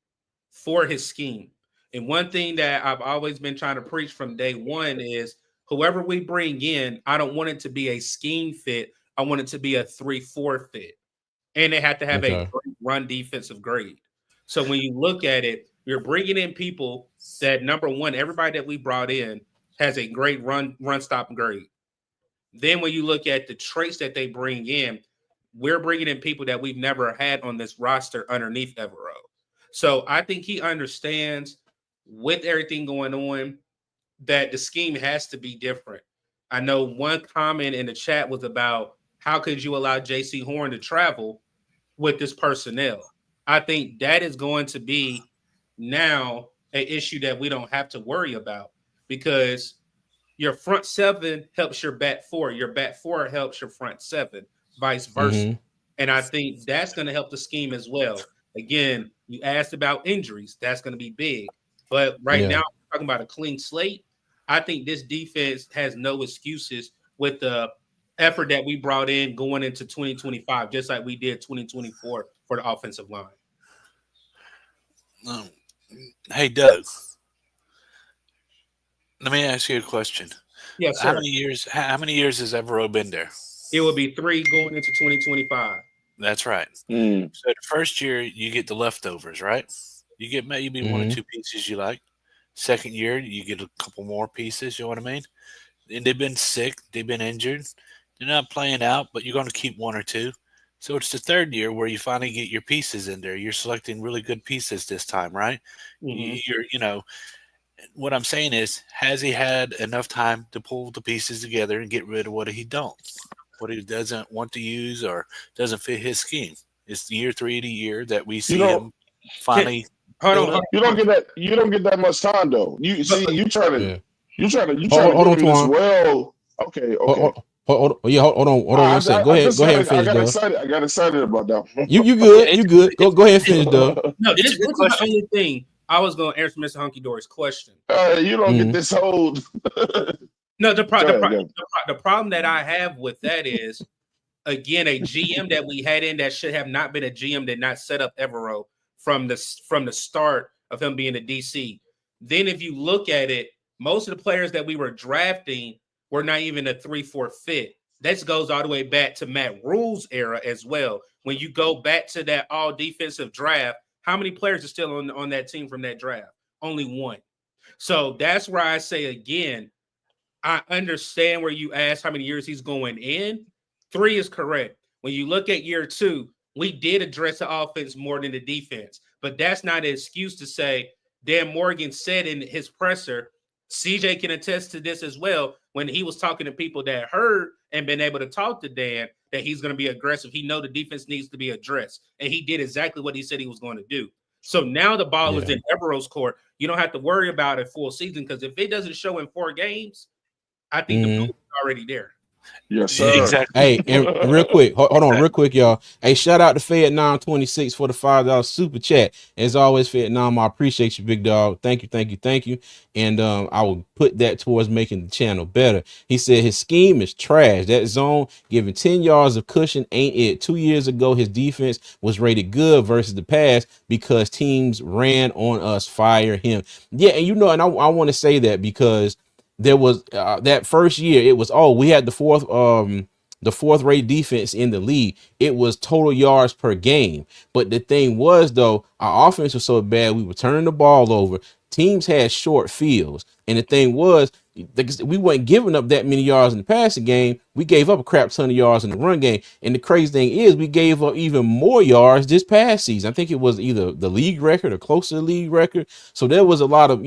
for his scheme. And one thing that I've always been trying to preach from day one is whoever we bring in, I don't want it to be a scheme fit. I want it to be a 3-4 fit. And they have to have a great run defensive grade. So when you look at it, you're bringing in people that, number one, everybody that we brought in has a great run stop grade. Then when you look at the traits that they bring in, we're bringing in people that we've never had on this roster underneath Evero. So I think he understands with everything going on that the scheme has to be different. I know one comment in the chat was about how could you allow JC Horn to travel with this personnel? I think that is going to be now an issue that we don't have to worry about because your front seven helps your back four. Your back four helps your front seven, vice versa. And I think that's going to help the scheme as well. Again, you asked about injuries. That's going to be big. But right now, we're talking about a clean slate. I think this defense has no excuses with the effort that we brought in going into 2025, just like we did 2024 for the offensive line. Hey, Doug, let me ask you a question. Yes, sir. How many years has Evero been there? It will be 3 going into 2025. That's right. So the first year, you get the leftovers, right? You get maybe 1 or 2 pieces you like. Second year, you get a couple more pieces, you know what I mean? And they've been sick. They've been injured. They're not playing out, but you're going to keep 1 or 2. So it's the third year where you finally get your pieces in there. You're selecting really good pieces this time, right? What I'm saying is, has he had enough time to pull the pieces together and get rid of what he doesn't want to use or doesn't fit his scheme? It's year 3 of the year that we see him finally. Hold on. You don't get that much time though. You trying to give him this well. Okay. Hold on one second. Go ahead and finish, Doug. I got excited about that. You good? You good? Go ahead and finish, Doug. No, this is the only thing I was going to answer Mr. Hunky Dory's question. You don't get this whole. No, the problem that I have with that is, again, a GM that we had in that should have not been a GM did not set up Evero from the start of him being a DC. Then if you look at it, most of the players that we were drafting were not even a 3-4 fit. That goes all the way back to Matt Rule's era as well. When you go back to that all defensive draft, how many players are still on that team from that draft? Only 1. So that's where I say again, I understand where you ask how many years he's going in. 3 is correct. When you look at year 2, we did address the offense more than the defense, but that's not an excuse to say Dan Morgan said in his presser, CJ can attest to this as well, when he was talking to people that heard and been able to talk to Dan, that he's going to be aggressive. He know the defense needs to be addressed, and he did exactly what he said he was going to do. So now the ball is in Evero's court. You don't have to worry about a full season because if it doesn't show in 4 games, I think the ball is already there. Yes, sir. Exactly. Hey, and real quick, hold on, real quick, y'all. Hey, shout out to Fed 926 for the $5 super chat. As always, Fed 9, I appreciate you, big dog. Thank you, thank you, thank you. And I will put that towards making the channel better. He said his scheme is trash. That zone giving 10 yards of cushion ain't it. 2 years ago, his defense was rated good versus the past because teams ran on us. Fire him. Yeah, and and I want to say that because there was that first year, it was, we had the fourth rate defense in the league. It was total yards per game. But the thing was, though, our offense was so bad, we were turning the ball over. Teams had short fields. And the thing was, we weren't giving up that many yards in the passing game. We gave up a crap ton of yards in the run game. And the crazy thing is, we gave up even more yards this past season. I think it was either the league record or close to the league record. So there was a lot of,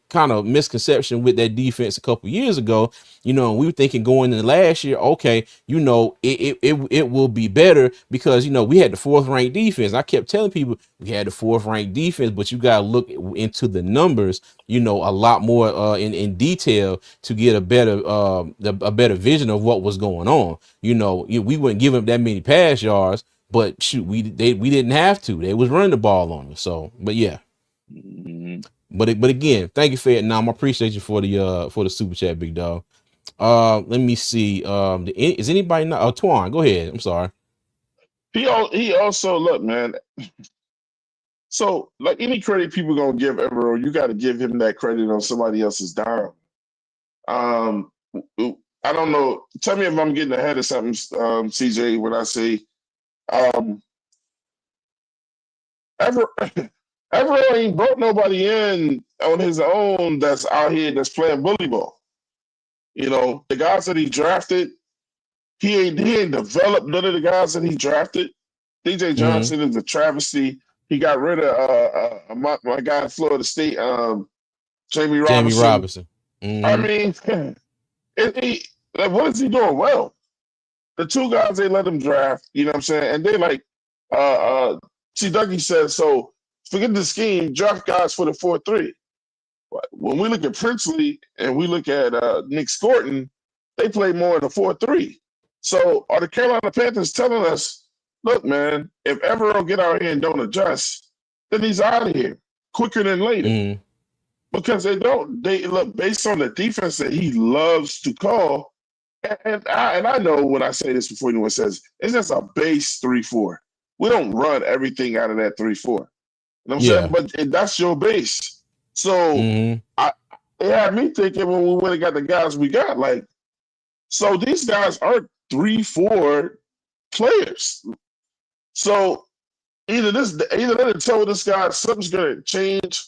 kind of misconception with that defense a couple years ago. We were thinking going into last year, okay, it will be better because, we had the fourth ranked defense. I kept telling people we had the fourth ranked defense, but you got to look into the numbers, a lot more in detail to get a better vision of what was going on. We weren't giving up that many pass yards, but shoot, we didn't have to. They was running the ball on us. So, but yeah. Mhm. But again, thank you for it. Now I appreciate you for the super chat, big dog. Let me see. Is anybody not? Oh, Twan, go ahead. I'm sorry. He also, look, man. So, like any credit people gonna give Evero, you got to give him that credit on somebody else's dime. Um, I don't know. Tell me if I'm getting ahead of something, CJ. When I say Ever Evero ain't brought nobody in on his own that's out here that's playing bully ball. The guys that he drafted, he ain't developed none of the guys that he drafted. DJ Johnson is a travesty. He got rid of my guy in Florida State, Jamie Robinson. I mean, what is he doing well? The two guys they let him draft, you know what I'm saying? And they like see Dougie says, so forget the scheme, draft guys for the 4-3. When we look at Princely and we look at Nick Scorton, they play more in the 4-3. So are the Carolina Panthers telling us, look, man, if Evero get out here and don't adjust, then he's out of here quicker than later. Because they look based on the defense that he loves to call. And I know when I say this before anyone says, it's just a base 3-4. We don't run everything out of that 3-4. You know what I'm saying? But that's your base. So it had me thinking when we went and got the guys we got, like, so these guys are 3-4 players. So either they're telling this guy something's gonna change,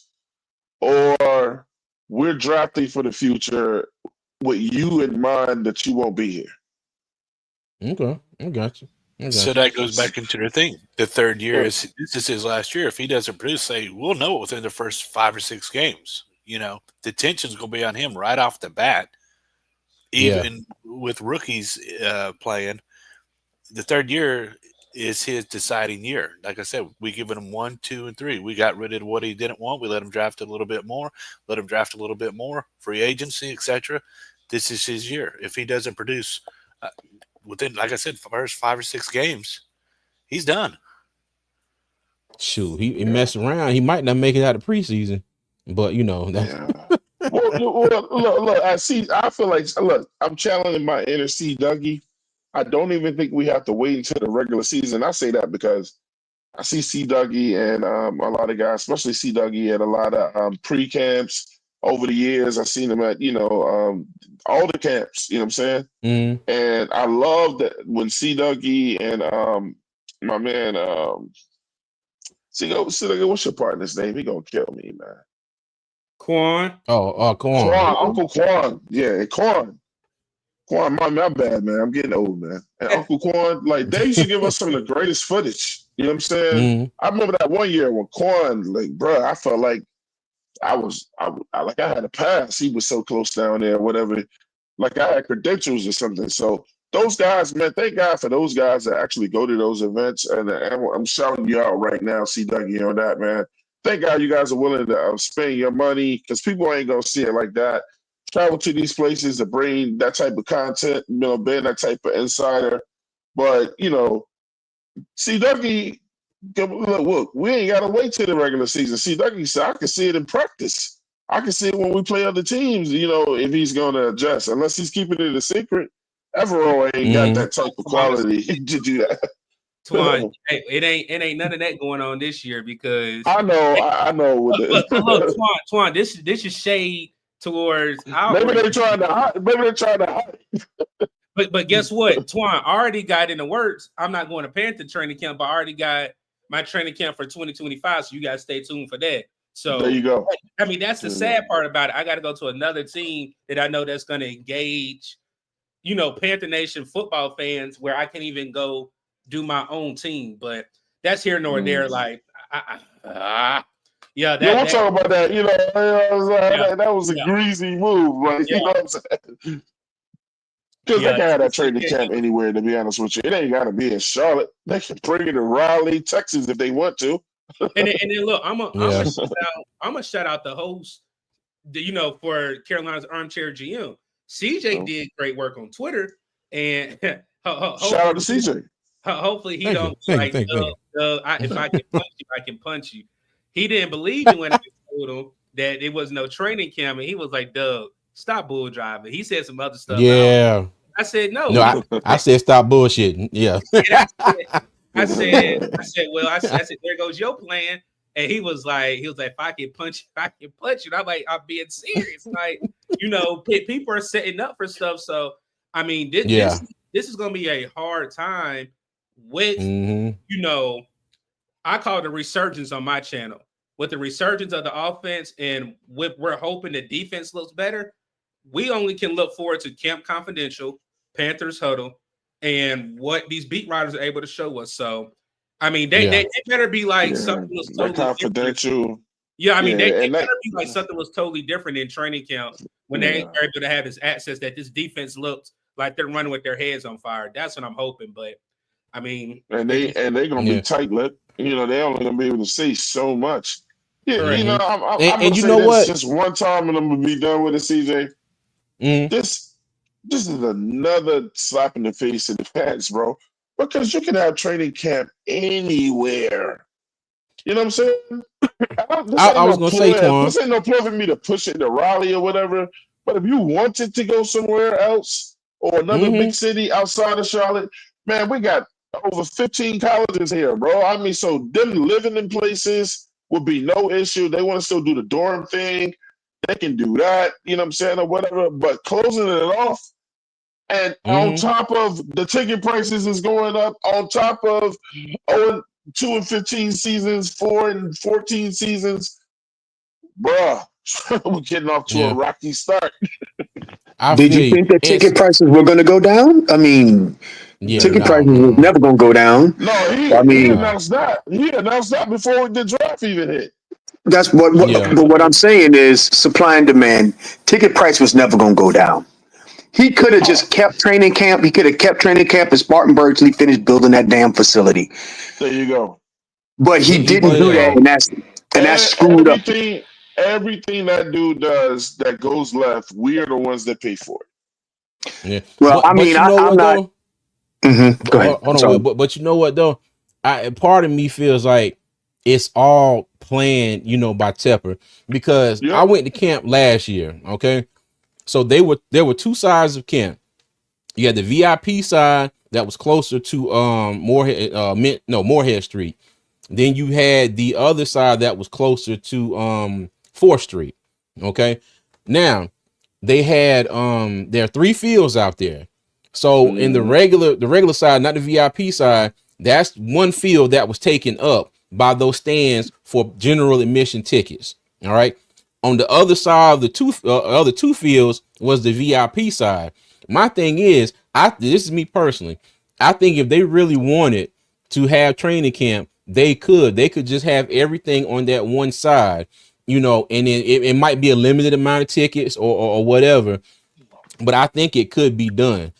or we're drafting for the future with you in mind that you won't be here. Okay, I got you. So that goes back into the thing. The third year this is his last year. If he doesn't produce, we'll know it within the first 5 or 6 games. The tension's going to be on him right off the bat. Even with rookies playing, the third year is his deciding year. Like I said, we given him 1, 2, and 3. We got rid of what he didn't want. We let him draft a little bit more. Free agency, etc. This is his year. If he doesn't produce within, like I said, first 5 or 6 games, he's done. Shoot, he messed around. He might not make it out of preseason, but Well, look, I feel like, look, I'm challenging my inner C Dougie. I don't even think we have to wait until the regular season. I say that because I see C Dougie and a lot of guys, especially C Dougie, at a lot of pre-camps over the years. I've seen him at, all the camps, you know what I'm saying? And I love that when C Dougie and my man, what's your partner's name? He gonna kill me, man. Quan. Quan. Uncle Quan. Yeah, Quan. Quan, my bad, man. I'm getting old, man. And Uncle Quan, like, they used to give us some of the greatest footage. You know what I'm saying? I remember that one year when Quan, like, bro, I felt like I had a pass. He was so close down there, whatever. Like I had credentials or something. So those guys, man, thank God for those guys that actually go to those events. And I'm shouting you out right now, C. Dougie, on that, man. Thank God you guys are willing to spend your money, because people ain't going to see it like that. travel to these places to bring that type of content, being that type of insider. But see, Dougie, look, we ain't got to wait till the regular season. See, Dougie said I can see it in practice. I can see it when we play other teams, if he's going to adjust. Unless he's keeping it a secret, Evero ain't got that type of quality to do that. Twan, hey, it ain't none of that going on this year because I know. Look, Twan, this is shade towards maybe they're trying to hide. But guess what? Twan already got in the works. I'm not going to Panther training camp, but I already got my training camp for 2025. So you guys stay tuned for that. So there you go. I mean, that's the sad part about it. I got to go to another team that I know that's going to engage, Panther Nation football fans where I can even go do my own team. But that's here nor there. Like, we'll talk about that. That was a greasy move. Like, you know what I'm saying? Because they can have that training camp anywhere, to be honest with you. It ain't got to be in Charlotte. They can bring it to Raleigh, Texas if they want to. and then look, I'm gonna shout out the host, for Carolina's Armchair GM. CJ did great work on Twitter, and shout out to CJ. Hopefully he Thank if I can punch you, I can punch you. He didn't believe me when I told him that it was no training camp, and he was like, "Doug, stop bull driving." He said some other stuff. Yeah, I said no. No, I said stop bullshitting. Yeah. I said, there goes your plan. And he was like, if I can punch you. And I'm like, I'm being serious. Like, people are setting up for stuff. So, I mean, this is going to be a hard time with, I call it a resurgence on my channel. With the resurgence of the offense and we're hoping the defense looks better, we only can look forward to Camp Confidential, Panthers Huddle, and what these beat writers are able to show us. So, I mean, they better be like something was totally confidential. Different. Yeah, I mean, they better be like something was totally different in training camp when they are able to have this access that this defense looks like they're running with their heads on fire. That's what I'm hoping. But I mean, and they're gonna be tight-lipped. They're only gonna be able to say so much. Yeah, right. I'm gonna say this just one time, and I'm gonna be done with it, CJ. This is another slap in the face of the fans, bro. Because you can have training camp anywhere. You know what I'm saying? I was going to say, Twan. This ain't no plan for me to push it to Raleigh or whatever. But if you wanted to go somewhere else or another big city outside of Charlotte, man, we got over 15 colleges here, bro. I mean, so them living in places would be no issue. They want to still do the dorm thing. They can do that, you know what I'm saying, or whatever. But closing it off, and on top of the ticket prices is going up, on top of 2 and 15 seasons, 4 and 14 seasons, bruh, we're getting off to a rocky start. Did you think that ticket prices were going to go down? I mean, ticket prices were never going to go down. No, he announced that. He announced that before the draft even hit. That's but what I'm saying is supply and demand. Ticket price was never going to go down. He could have just kept training camp. He could have kept training camp, and Spartan Berkeley finished building that damn facility. There you go. But he didn't do that, and that's screwed up. Everything that dude does that goes left, we are the ones that pay for it. Yeah. Well, I mean, I'm not. Go ahead. Hold on, but you know what though? Part of me feels like it's all planned, by Tepper, because I went to camp last year. Okay, so there were two sides of camp. You had the VIP side that was closer to Moorhead Street. Then you had the other side that was closer to 4th Street. Okay, now they had there are 3 fields out there. So in the regular side, not the VIP side, that's one field that was taken up by those stands for general admission tickets. All right. On the other side of the other 2 fields was the VIP side. My thing is, this is me personally. I think if they really wanted to have training camp, they could just have everything on that one side, and then it might be a limited amount of tickets or whatever. But I think it could be done.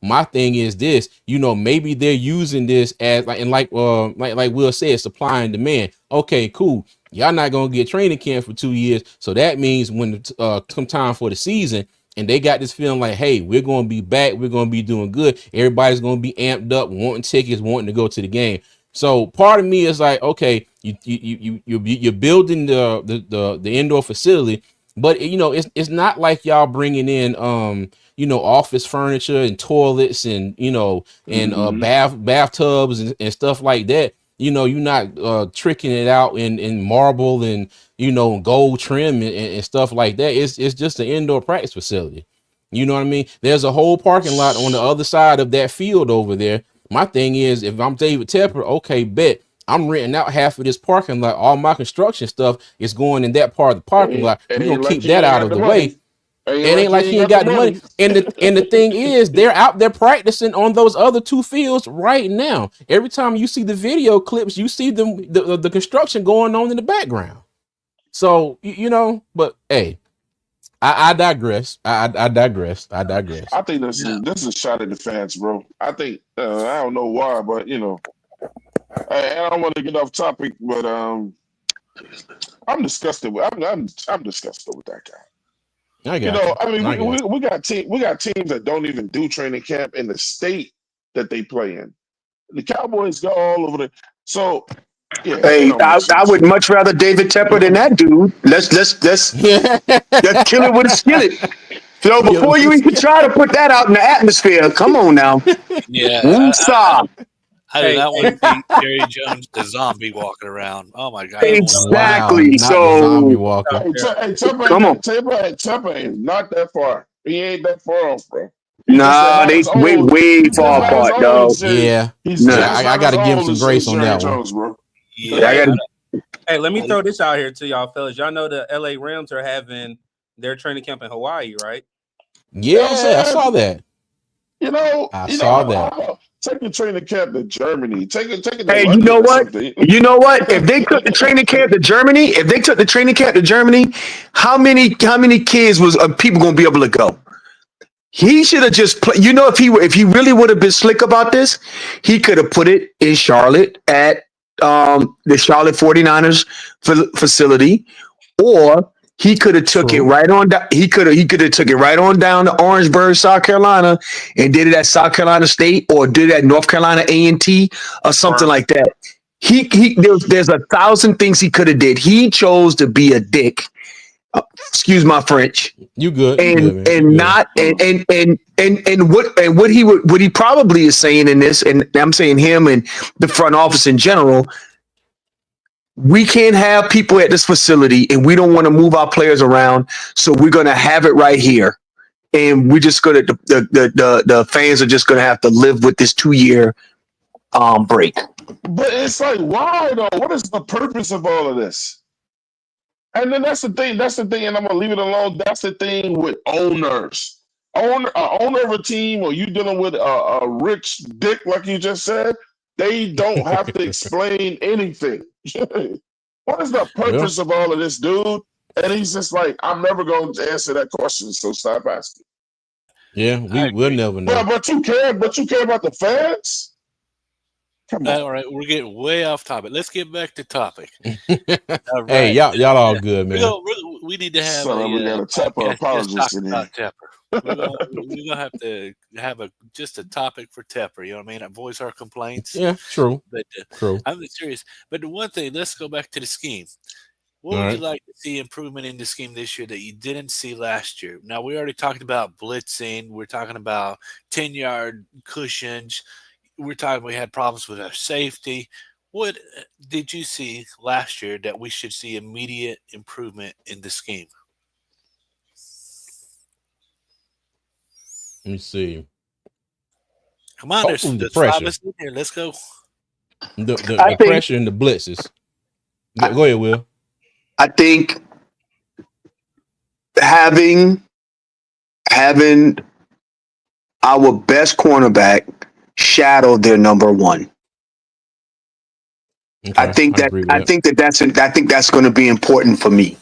My thing is this, maybe they're using this as like Will said, supply and demand. Okay, cool. Y'all not gonna get training camp for 2 years. So that means when come time for the season, and they got this feeling like, hey, we're gonna be back, we're gonna be doing good. Everybody's gonna be amped up, wanting tickets, wanting to go to the game. So part of me is like, okay, you're building the indoor facility, but it's not like y'all bringing in office furniture and toilets and bathtubs and stuff like that. You're not tricking it out in marble and gold trim and stuff like that. It's just an indoor practice facility. You know what I mean? There's a whole parking lot on the other side of that field over there. My thing is, if I'm David Tepper, okay, bet I'm renting out half of this parking lot. All my construction stuff is going in that part of the parking lot. We're gonna keep that out of the way. It ain't like he ain't got the money. And the thing is, they're out there practicing on those other 2 fields right now. Every time you see the video clips, you see the construction going on in the background. So but hey, I digress. I digress. I think this is a shot at the fans, bro. I think I don't know why, but I don't want to get off topic, but I'm disgusted with I'm disgusted with that guy. I mean, we got teams that don't even do training camp in the state that they play in. The Cowboys go all over so yeah. Hey, I would much rather David Tepper than that dude. Let's kill it with a skillet. So before you even try to put that out in the atmosphere, come on now. Yeah. I do not want to see Jerry Jones the zombie walking around. Oh my God! Exactly. Wow, so zombie walker. Come on, Tepper is not that far. He ain't that far off, bro. Nah, they way far apart, dog. Yeah, I got to give him some grace on that one, bro. Yeah. Hey, let me throw this out here to y'all, fellas. Y'all know the LA Rams are having their training camp in Hawaii, right? Yeah, I saw that. I saw that. Take the training camp to Germany. Take it. Hey, you know what? If they took the training camp to Germany, how many kids was people gonna be able to go? He should have just played. If he really would have been slick about this, he could have put it in Charlotte at the Charlotte 49ers facility, or he could have took it right on. He could have took it right on down to Orangeburg, South Carolina, and did it at South Carolina State, or did it at North Carolina A&T, or something like that. There's 1,000 things he could have did. He chose to be a dick. Excuse my French. You good? What he probably is saying in this, and I'm saying him and the front office in general. We can't have people at this facility, and we don't want to move our players around, so we're going to have it right here, and we're just going to the fans are just going to have to live with this 2-year break. But it's like, why though? What is the purpose of all of this? And then that's the thing, and I'm gonna leave it alone. That's the thing with owners. Owner of a team, or you dealing with a rich dick, like you just said, they don't have to explain anything. What is the purpose of all of this, dude? And he's just like, I'm never going to answer that question, so stop asking. Yeah, we'll never know. But you care about the fans? Come on. All right, we're getting way off topic. Let's get back to topic. All right. Hey, y'all all good, man. We need to have we got a Tepper apologist in here. We're gonna have to have just a topic for Tepper. You know what I mean? Voice our complaints. Yeah, true. But true. I'm serious. But the one thing, let's go back to the scheme. What would you like to see improvement in the scheme this year that you didn't see last year? Now, we already talked about blitzing. We're talking about 10-yard cushions. We had problems with our safety. What did you see last year that we should see immediate improvement in the scheme? Let me see. Come on, there's pressure. Here. Let's go. The pressure and the blitzes. Go ahead, Will. I think having our best cornerback shadow their number one. Okay, I think that's going to be important for me.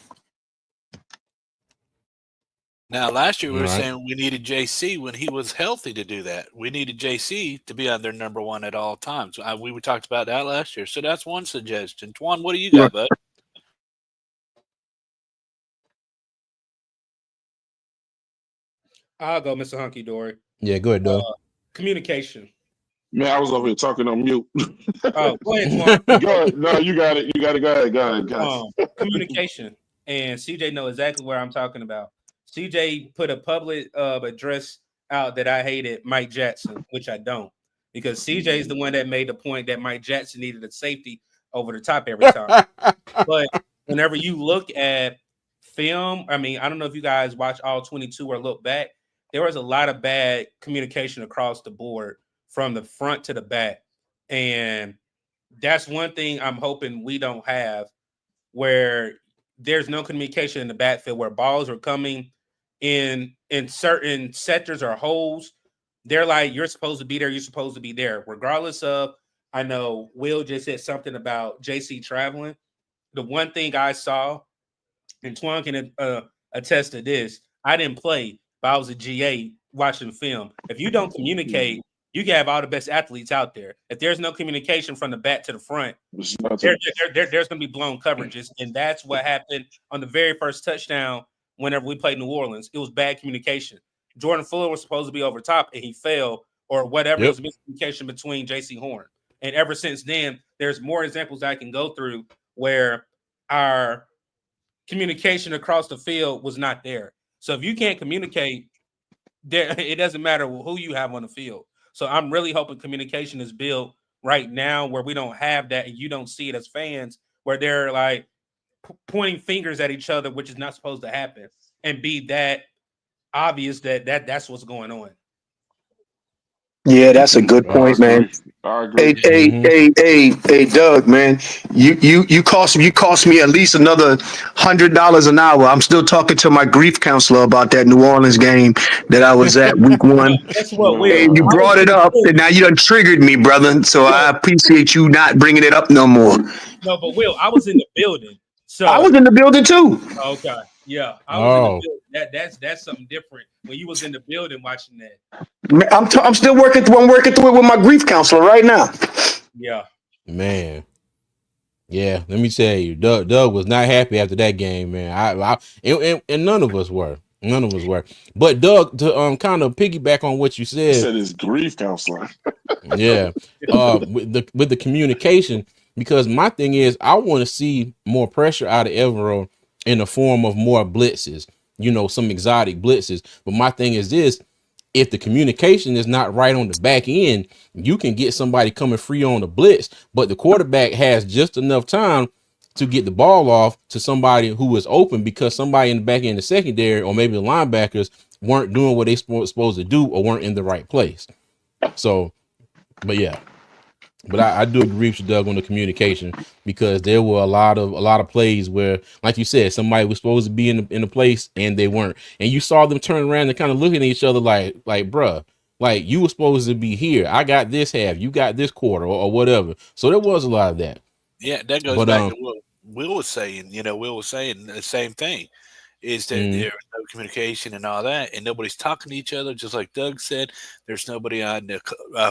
Now, last year we were saying we needed JC when he was healthy to do that. We needed JC to be on their number one at all times. We talked about that last year. So that's one suggestion. Twan, what do you got, bud? I'll go, Mr. Hunky Dory. Yeah, go ahead, Doug. Communication. Man, I was over here talking on mute. Oh, go ahead, Twan. Go ahead. No, you got it. You got it. Go ahead. Go ahead. Go ahead. Communication. And CJ know exactly where I'm talking about. CJ put a public address out that I hated Mike Jackson, which I don't, because CJ is the one that made the point that Mike Jackson needed a safety over the top every time. But whenever you look at film, I mean, I don't know if you guys watch all 22 or look back, there was a lot of bad communication across the board from the front to the back. And that's one thing I'm hoping we don't have, where there's no communication in the backfield, where balls are coming in certain sectors or holes. They're like, you're supposed to be there, you're supposed to be there, regardless of. I know Will just said something about JC traveling. The one thing I saw, and Twan can attest to this, I didn't play, but I was a GA watching film. If you don't communicate, you can have all the best athletes out there. If there's no communication from the back to the front, there's going to be blown coverages. And that's what happened on the very first touchdown whenever we played New Orleans. It was bad communication. Jordan Fuller was supposed to be over top, and he fell, or whatever. It was miscommunication between J.C. Horn. And ever since then, there's more examples I can go through where our communication across the field was not there. So if you can't communicate, it doesn't matter who you have on the field. So I'm really hoping communication is built right now where we don't have that, and you don't see it as fans, where they're like pointing fingers at each other, which is not supposed to happen, and be that obvious that's what's going on. Yeah, that's a good point, man. I agree. Hey, Doug, man, you cost me at least another $100 an hour. I'm still talking to my grief counselor about that New Orleans game that I was at week 1. That's what Hey, you brought it up, and now you done triggered me, brother. So I appreciate you not bringing it up no more. No, but Will, I was in the building. So I was in the building too. Okay, yeah, I was in the building. That's something different when you was in the building watching that. I'm still working through. I'm working through it with my grief counselor right now. Yeah, man. Yeah, let me tell you, Doug was not happy after that game, man. And none of us were. None of us were. But Doug, to kind of piggyback on what you said, his grief counselor. Yeah, with the communication, because my thing is, I want to see more pressure out of Evero in the form of more blitzes, some exotic blitzes. But my thing is this: if the communication is not right on the back end, you can get somebody coming free on the blitz, but the quarterback has just enough time to get the ball off to somebody who is open, because somebody in the back end, the secondary, or maybe the linebackers weren't doing what they supposed to do, or weren't in the right place. So, but yeah, but I do agree with you, Doug, on the communication, because there were a lot of plays where, like you said, somebody was supposed to be in the place and they weren't, and you saw them turn around and kind of looking at each other like, bruh, like, you were supposed to be here. I got this half, you got this quarter, or whatever. So there was a lot of that. Yeah, that goes back to what Will was saying. Will was saying the same thing. Is that there's no communication and all that, and nobody's talking to each other, just like Doug said. There's nobody on the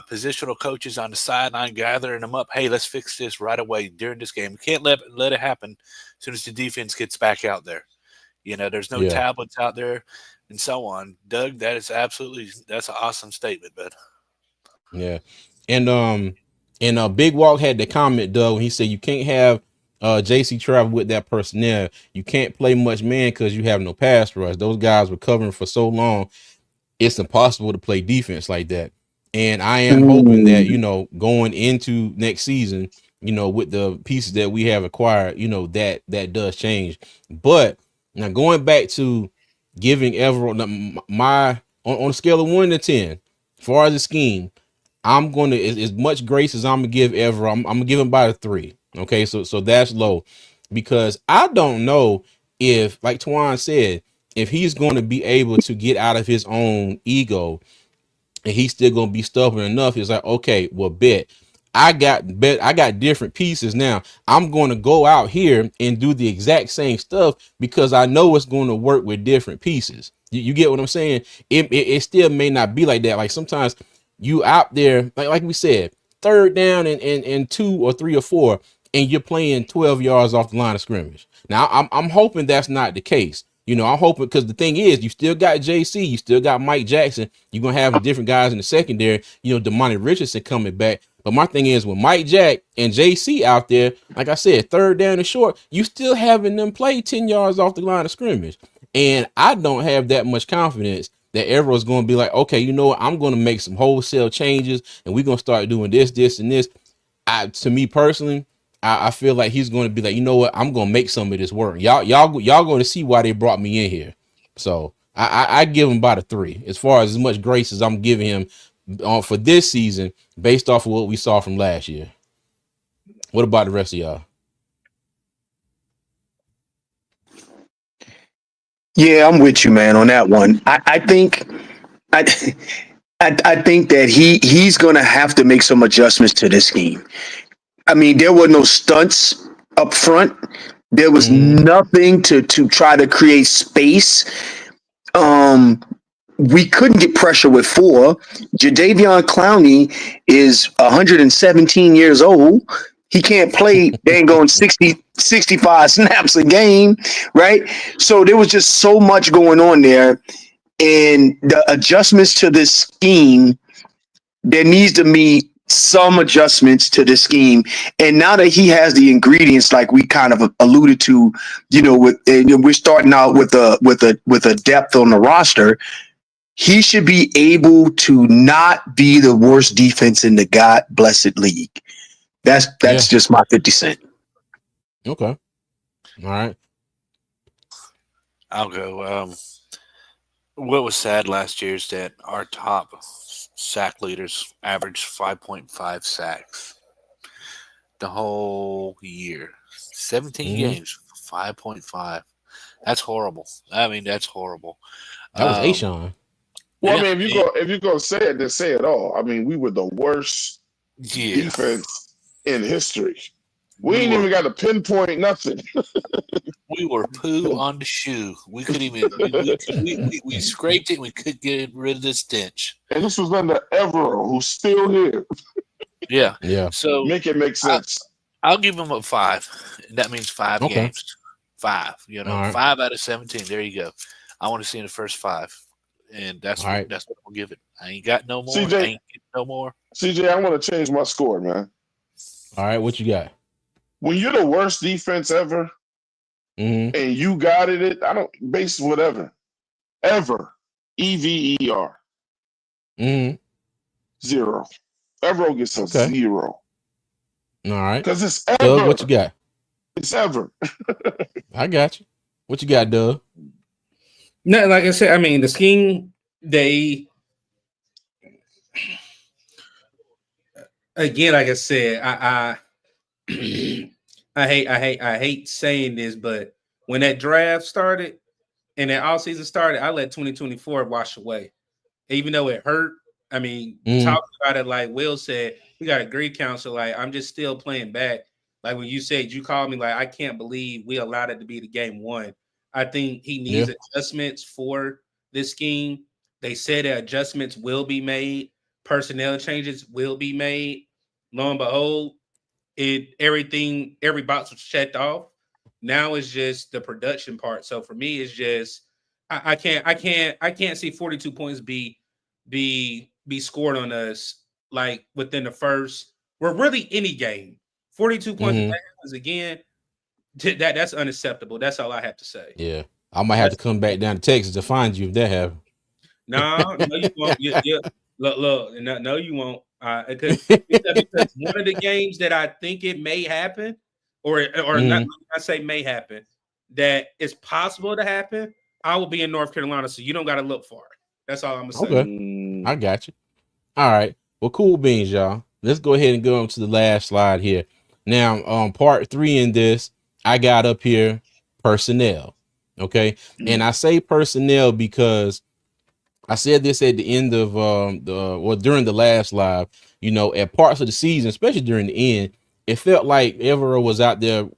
positional coaches on the sideline gathering them up. Hey, let's fix this right away during this game. We can't let it happen as soon as the defense gets back out there. There's no tablets out there and so on. Doug, that's an awesome statement, bud. Yeah, and Big Walk had the comment, Doug, when he said you can't have JC travel with that personnel. You can't play much man because you have no pass rush. Those guys were covering for so long, it's impossible to play defense like that. And I am hoping that, going into next season, with the pieces that we have acquired, that does change. But now, going back to giving Evero on a scale of 1 to 10, as far as the scheme, I'm going to, as much grace as I'm going to give Evero, I'm going to give him by a 3. Okay, so that's low, because I don't know if, like Twan said, if he's going to be able to get out of his own ego, and he's still going to be stubborn enough. It's like, okay, well, I got different pieces now. I'm going to go out here and do the exact same stuff because I know it's going to work with different pieces. You get what I'm saying? It still may not be like that. Like, sometimes you out there, like we said, 3rd down and 2 or 3 or 4, and you're playing 12 yards off the line of scrimmage. Now, I'm hoping that's not the case, You know, I'm hoping, because the thing is, you still got JC, you still got Mike Jackson. You're gonna have different guys in the secondary. You know, Damani Richardson coming back. But my thing is, with Mike Jack and JC out there, like I said, third down and short, you still having them play 10 yards off the line of scrimmage. And I don't have that much confidence that Evero's going to be like, okay, you know what, I'm going to make some wholesale changes and we're going to start doing this, this, and this. To me personally, I feel like he's going to be like, you know what, I'm going to make some of this work. Y'all going to see why they brought me in here. So I give him about a 3 as far as much grace as I'm giving him for this season based off of what we saw from last year. What about the rest of y'all? Yeah, I'm with you, man, on that one. I think I think that he's going to have to make some adjustments to this scheme. I mean, there were no stunts up front. There was nothing to try to create space. We couldn't get pressure with 4. Jadeveon Clowney is 117 years old. He can't play dang on 65 snaps a game, right? So there was just so much going on there. And the adjustments to this scheme, there needs to be some adjustments to the scheme. And now that he has the ingredients, like we kind of alluded to, you know, we're starting out with a depth on the roster. He should be able to not be the worst defense in the God blessed league. That's just my 50 cent. Okay. All right. I'll go. What was sad last year is that our top sack leaders averaged 5.5 sacks the whole year. 17 games, 5.5. That's horrible. I mean, that's horrible. That was Ashawn. Well, I mean, if you go say it, then say it all. I mean, we were the worst defense in history. We ain't even got to pinpoint nothing. We were poo on the shoe. We couldn't even. We scraped it. And we couldn't get rid of the stench. And this was under Evero, who's still here. Yeah. So make it make sense. I'll give him a 5. That means 5 games. 5. You know, right. 5 out of 17. There you go. I want to see in the first 5, and that's what I'll give it. I ain't got no more. CJ, I ain't getting no more. CJ, I want to change my score, man. All right, what you got? When you're the worst defense ever, and you got it, I don't base whatever. Ever. EVER. 0. Evero gets a 0. All right. Because it's ever. Doug, what you got? It's ever. I got you. What you got, Doug? No, like I said, I mean, the scheme, they again, like I said, I hate saying this, but when that draft started and that all season started, I let 2024 wash away. Even though it hurt, I mean, talking about it, like Will said, we got a great counsel. Like, I'm just still playing back. Like when you said, you called me, like, I can't believe we allowed it to be the game 1. I think he needs adjustments for this scheme. They said that adjustments will be made. Personnel changes will be made. Lo and behold, every box was checked off. Now it's just the production part. So for me, it's just I can't see 42 points be scored on us like within the first. We're really any game. 42 points again. That's unacceptable. That's all I have to say. Yeah, I might have to come back down to Texas to find you if that happens. No, you won't. Look, no, you won't. Because one of the games that I think it may happen, or not, I say may happen, that it's possible to happen. I will be in North Carolina, so you don't got to look for it. That's all I'm gonna say. Okay, I got you. All right, well, cool beans, y'all. Let's go ahead and go on to the last slide here. Now, part 3 in this, I got up here personnel. Okay, and I say personnel because I said this at the end of during the last live, you know, at parts of the season, especially during the end, it felt like Evero was out there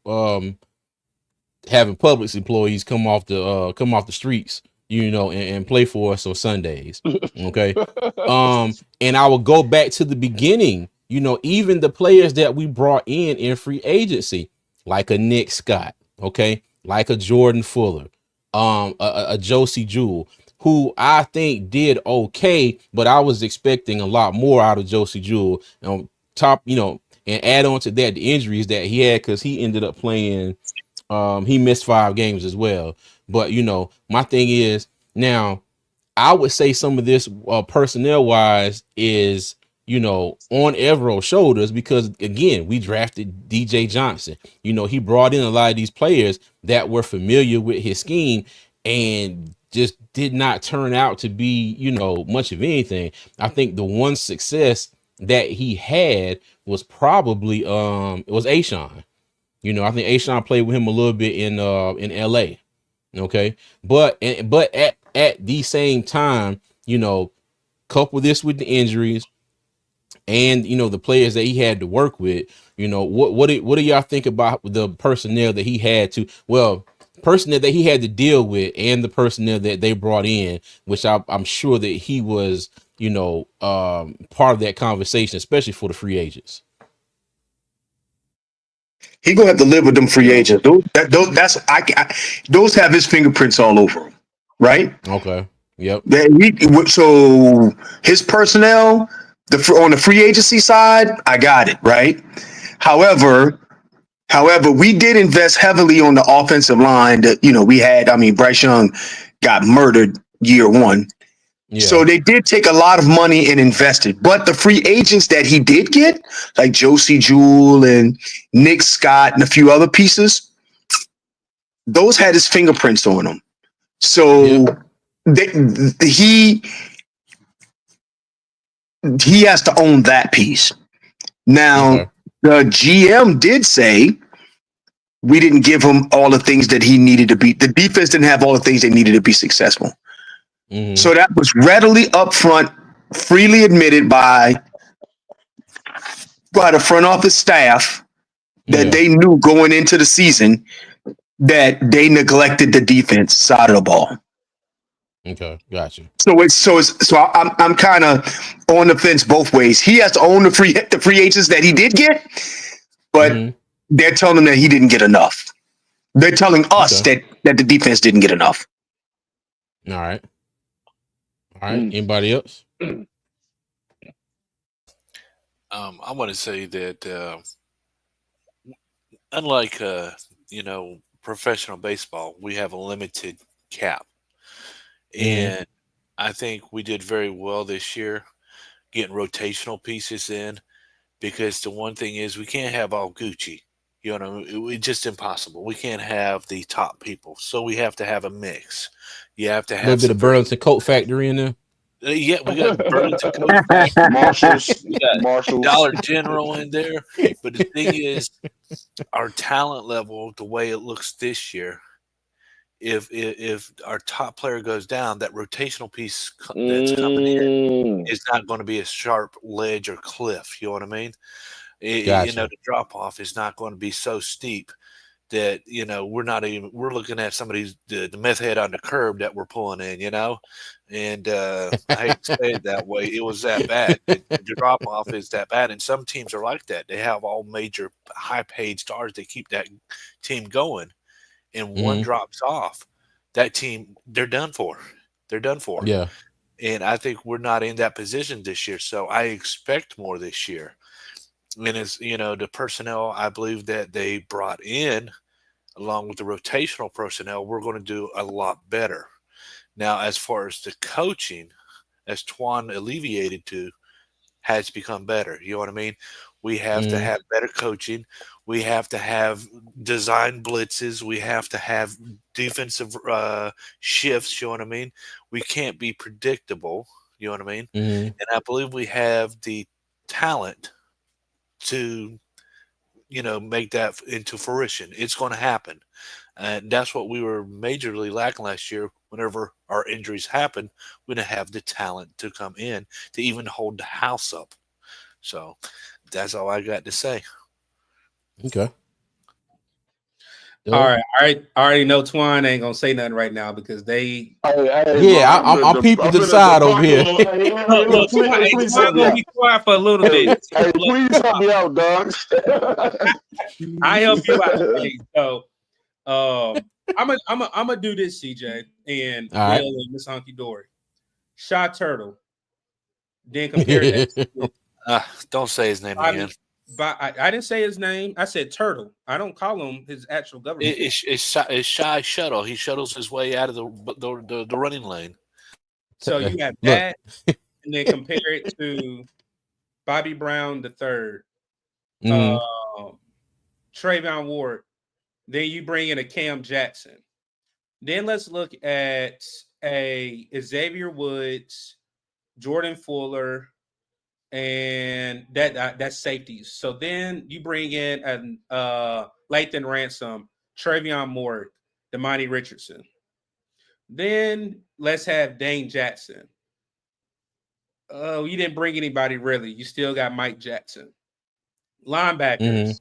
having Publix employees come off the streets, you know, and play for us on Sundays. Okay. And I will go back to the beginning, you know, even the players that we brought in free agency, like a Nick Scott, okay, like a Jordan Fuller, a Josie Jewell, who I think did okay, but I was expecting a lot more out of Josie Jewell. Top, and add on to that the injuries that he had, because he ended up playing. He missed 5 games as well. But my thing is now, I would say some of this personnel wise is, on Evero's shoulders, because again, we drafted DJ Johnson. He brought in a lot of these players that were familiar with his scheme and just did not turn out to be, much of anything. I think the one success that he had was probably it was Ashawn. I think Ashawn played with him a little bit in LA. Okay. But at the same time, couple this with the injuries and the players that he had to work with, what do y'all think about the personnel that he had to personnel that he had to deal with, and the personnel that they brought in, which I'm sure that he was, part of that conversation, especially for the free agents. He gonna have to live with them free agents. Those have his fingerprints all over them, right? Okay. Yep. So his personnel, on the free agency side, I got it right. However, we did invest heavily on the offensive line. That we had. I mean, Bryce Young got murdered year one. Yeah. So they did take a lot of money and invested. But the free agents that he did get, like Josie Jewell and Nick Scott and a few other pieces, those had his fingerprints on them. So he has to own that piece. Now, the GM did say we didn't give him all the things that he needed to be. The defense didn't have all the things they needed to be successful. Mm-hmm. So that was readily upfront, freely admitted by the front office staff that they knew going into the season that they neglected the defense side of the ball. Okay, gotcha. So I'm kind of on the fence both ways. He has to own the free agents that he did get, but they're telling him that he didn't get enough. They're telling us that the defense didn't get enough. All right. Anybody else? I want to say that unlike professional baseball, we have a limited cap, and I think we did very well this year getting rotational pieces in, because the one thing is we can't have all Gucci. It's just impossible. We can't have the top people, so we have to have a mix. You have to have a little bit of Burlington Coat Factory in there. Yeah, we got Burlington Coat Factory, Marshalls, we got Dollar General in there. But the thing is, our talent level, the way it looks this year, if our top player goes down, that rotational piece that's coming in is not going to be a sharp ledge or cliff. You know what I mean? Gotcha. The drop off is not going to be so steep that we're looking at somebody's the meth head on the curb that we're pulling in, and I hate to say it that way, it was that bad. The drop off is that bad, and some teams are like that. They have all major high paid stars. They keep that team going, and one drops off, that team, they're done for. Yeah. And I think we're not in that position this year, so I expect more this year. And it's, the personnel I believe that they brought in, along with the rotational personnel, we're going to do a lot better. Now, as far as the coaching, as Twan alleviated to, has become better. You know what I mean? We have to have better coaching. We have to have design blitzes. We have to have defensive shifts. You know what I mean? We can't be predictable. You know what I mean? And I believe we have the talent to make that into fruition. It's going to happen, and that's what we were majorly lacking last year. Whenever our injuries happen, we didn't have the talent to come in to even hold the house up. So that's all I got to say. Okay. All right. I already know Twan ain't gonna say nothing right now because they. I'm peeping to the side over here. Look, Twan gonna be quiet for a little bit. Hey, please help me out, dog. I help you out. So, I'm gonna do this, CJ and All Will right. and Miss Hunky Dory. Shot Turtle. Then compare that with Don't say his name again. I didn't say his name. I said Turtle. I don't call him his actual government. It's Shy Shuttle. He shuttles his way out of the running lane. So you have Look. that, and then compare it to Bobby Brown the third, Trayvon Ward. Then you bring in a Cam Jackson. Then let's look at a Xavier Woods, Jordan Fuller, and that's safeties. So then you bring in Lathan Ransom, Travion Moore, Damani Richardson. Then let's have Dane Jackson. Oh, you didn't bring anybody really. You still got Mike Jackson. Linebackers,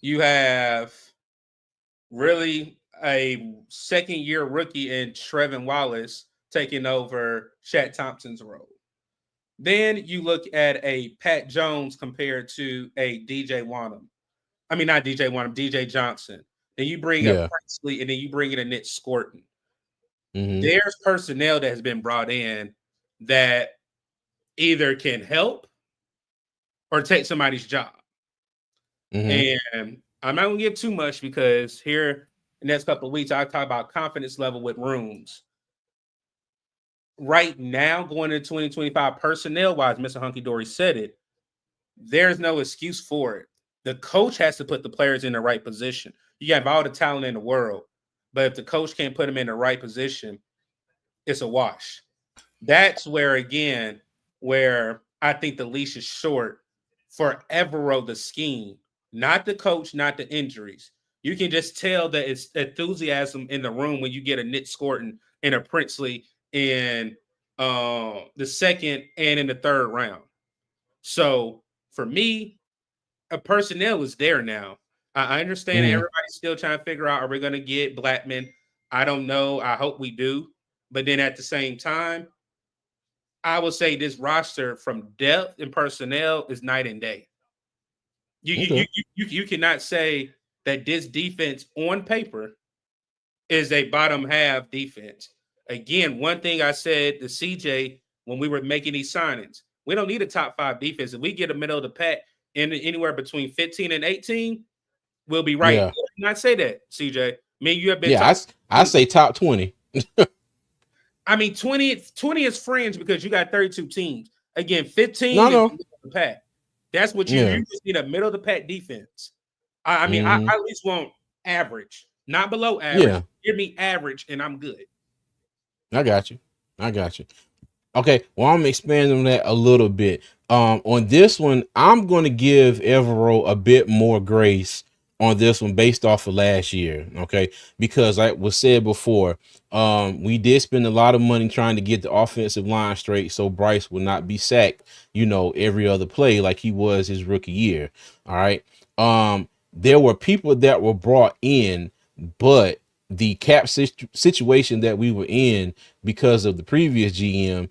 you have really a second-year rookie in Trevin Wallace taking over Shaq Thompson's role. Then you look at a Pat Jones compared to a DJ Wanham. I mean, not DJ Wanham, DJ Johnson. Then you bring up Presley, and then you bring in a Nick Scorton. There's personnel that has been brought in that either can help or take somebody's job. And I'm not going to give too much because here in the next couple of weeks, I'll talk about confidence level with rooms. Right now, going into 2025, personnel-wise, Mr. Hunky Dory said it, there's no excuse for it. The coach has to put the players in the right position. You have all the talent in the world, but if the coach can't put them in the right position, it's a wash. That's where, again, where I think the leash is short for Evero, the scheme, not the coach, not the injuries. You can just tell that it's enthusiasm in the room when you get a Nick Scorton and a Princely in the second and in the third round. So for me, a personnel is there now. I understand everybody's still trying to figure out, are we going to get Blackman? I don't know. I hope we do. But then at the same time, I would say this roster from depth and personnel is night and day. You cannot say that this defense on paper is a bottom half defense. Again, one thing I said to CJ when we were making these signings, we don't need a top 5 defense. If we get a middle of the pack in anywhere between 15 and 18, we'll be right. Yeah. Not say that, CJ. Me, you have been. Yeah, I say top 20. I mean, 20 is fringe because you got 32 teams. Again, 15 no. is the pack. That's what you just need, a middle of the pack defense. I mean, I at least want average, not below average. Yeah. Give me average and I'm good. I got you. Okay, well, I'm expanding on that a little bit. On this one, I'm going to give Evero a bit more grace on this one based off of last year, okay? Because like was said before, we did spend a lot of money trying to get the offensive line straight so Bryce would not be sacked, every other play like he was his rookie year, all right? There were people that were brought in, but the cap situation that we were in because of the previous GM,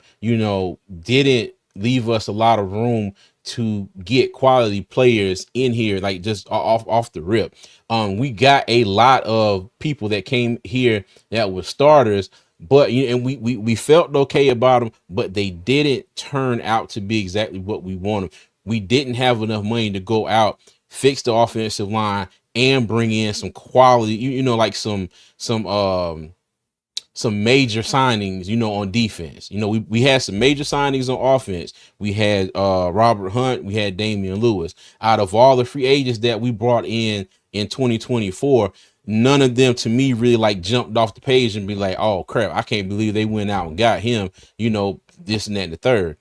didn't leave us a lot of room to get quality players in here, like just off the rip. We got a lot of people that came here that were starters, but and we felt okay about them, but they didn't turn out to be exactly what we wanted. We didn't have enough money to go out, fix the offensive line, and bring in some quality, like some major signings, on defense. We had some major signings on offense. We had Robert Hunt, we had Damian Lewis. Out of all the free agents that we brought in 2024, none of them to me really like jumped off the page and be like, oh crap, I can't believe they went out and got him, this and that and the third.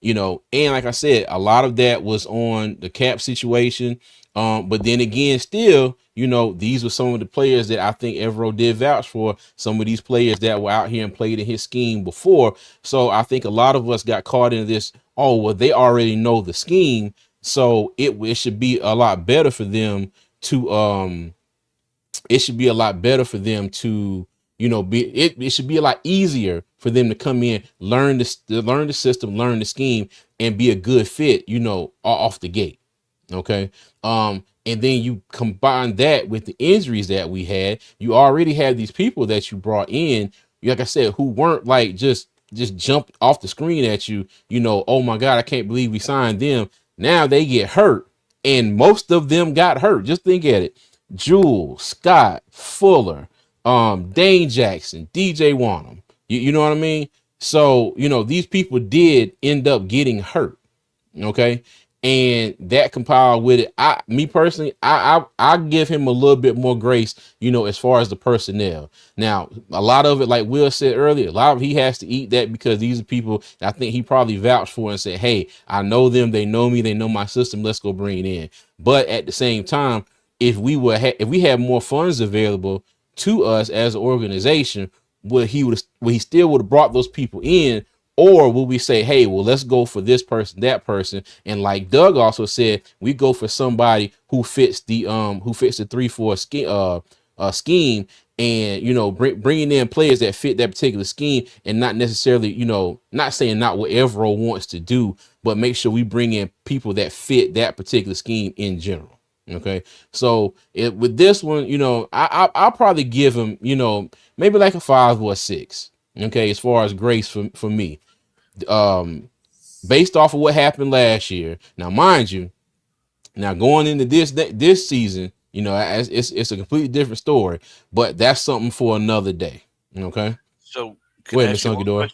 And like I said, a lot of that was on the cap situation. But then again, still, these were some of the players that I think Evero did vouch for, some of these players that were out here and played in his scheme before. So I think a lot of us got caught in this, oh, well, they already know the scheme, so it should be a lot better for them to it should be a lot easier for them to come in, learn the system, learn the scheme, and be a good fit, off the gate. Okay. And then you combine that with the injuries that we had. You already had these people that you brought in, like I said, who weren't like just jumped off the screen at you, oh my God, I can't believe we signed them. Now they get hurt. And most of them got hurt. Just think at it. Jules, Scott, Fuller, Dane Jackson, DJ Wanham. You know what I mean? So, these people did end up getting hurt. Okay. And that compiled with it, me personally, I give him a little bit more grace, as far as the personnel. Now, a lot of it, like Will said earlier, a lot of he has to eat that because these are people I think he probably vouched for and said, hey, I know them, they know me, they know my system, let's go bring it in. But at the same time, if we had more funds available to us as an organization, would he still would have brought those people in? Or will we say, hey, well, let's go for this person, that person, and like Doug also said, we go for somebody who fits the 3-4 scheme, and bringing in players that fit that particular scheme, and not necessarily, not saying not what Evero wants to do, but make sure we bring in people that fit that particular scheme in general. Okay, so with this one, I'll probably give him, maybe like a 5 or a 6. Okay, as far as grace for me, based off of what happened last year. Now, mind you, going into this season, it's a completely different story. But that's something for another day. Okay. So go ahead, Miss Hunky Dory.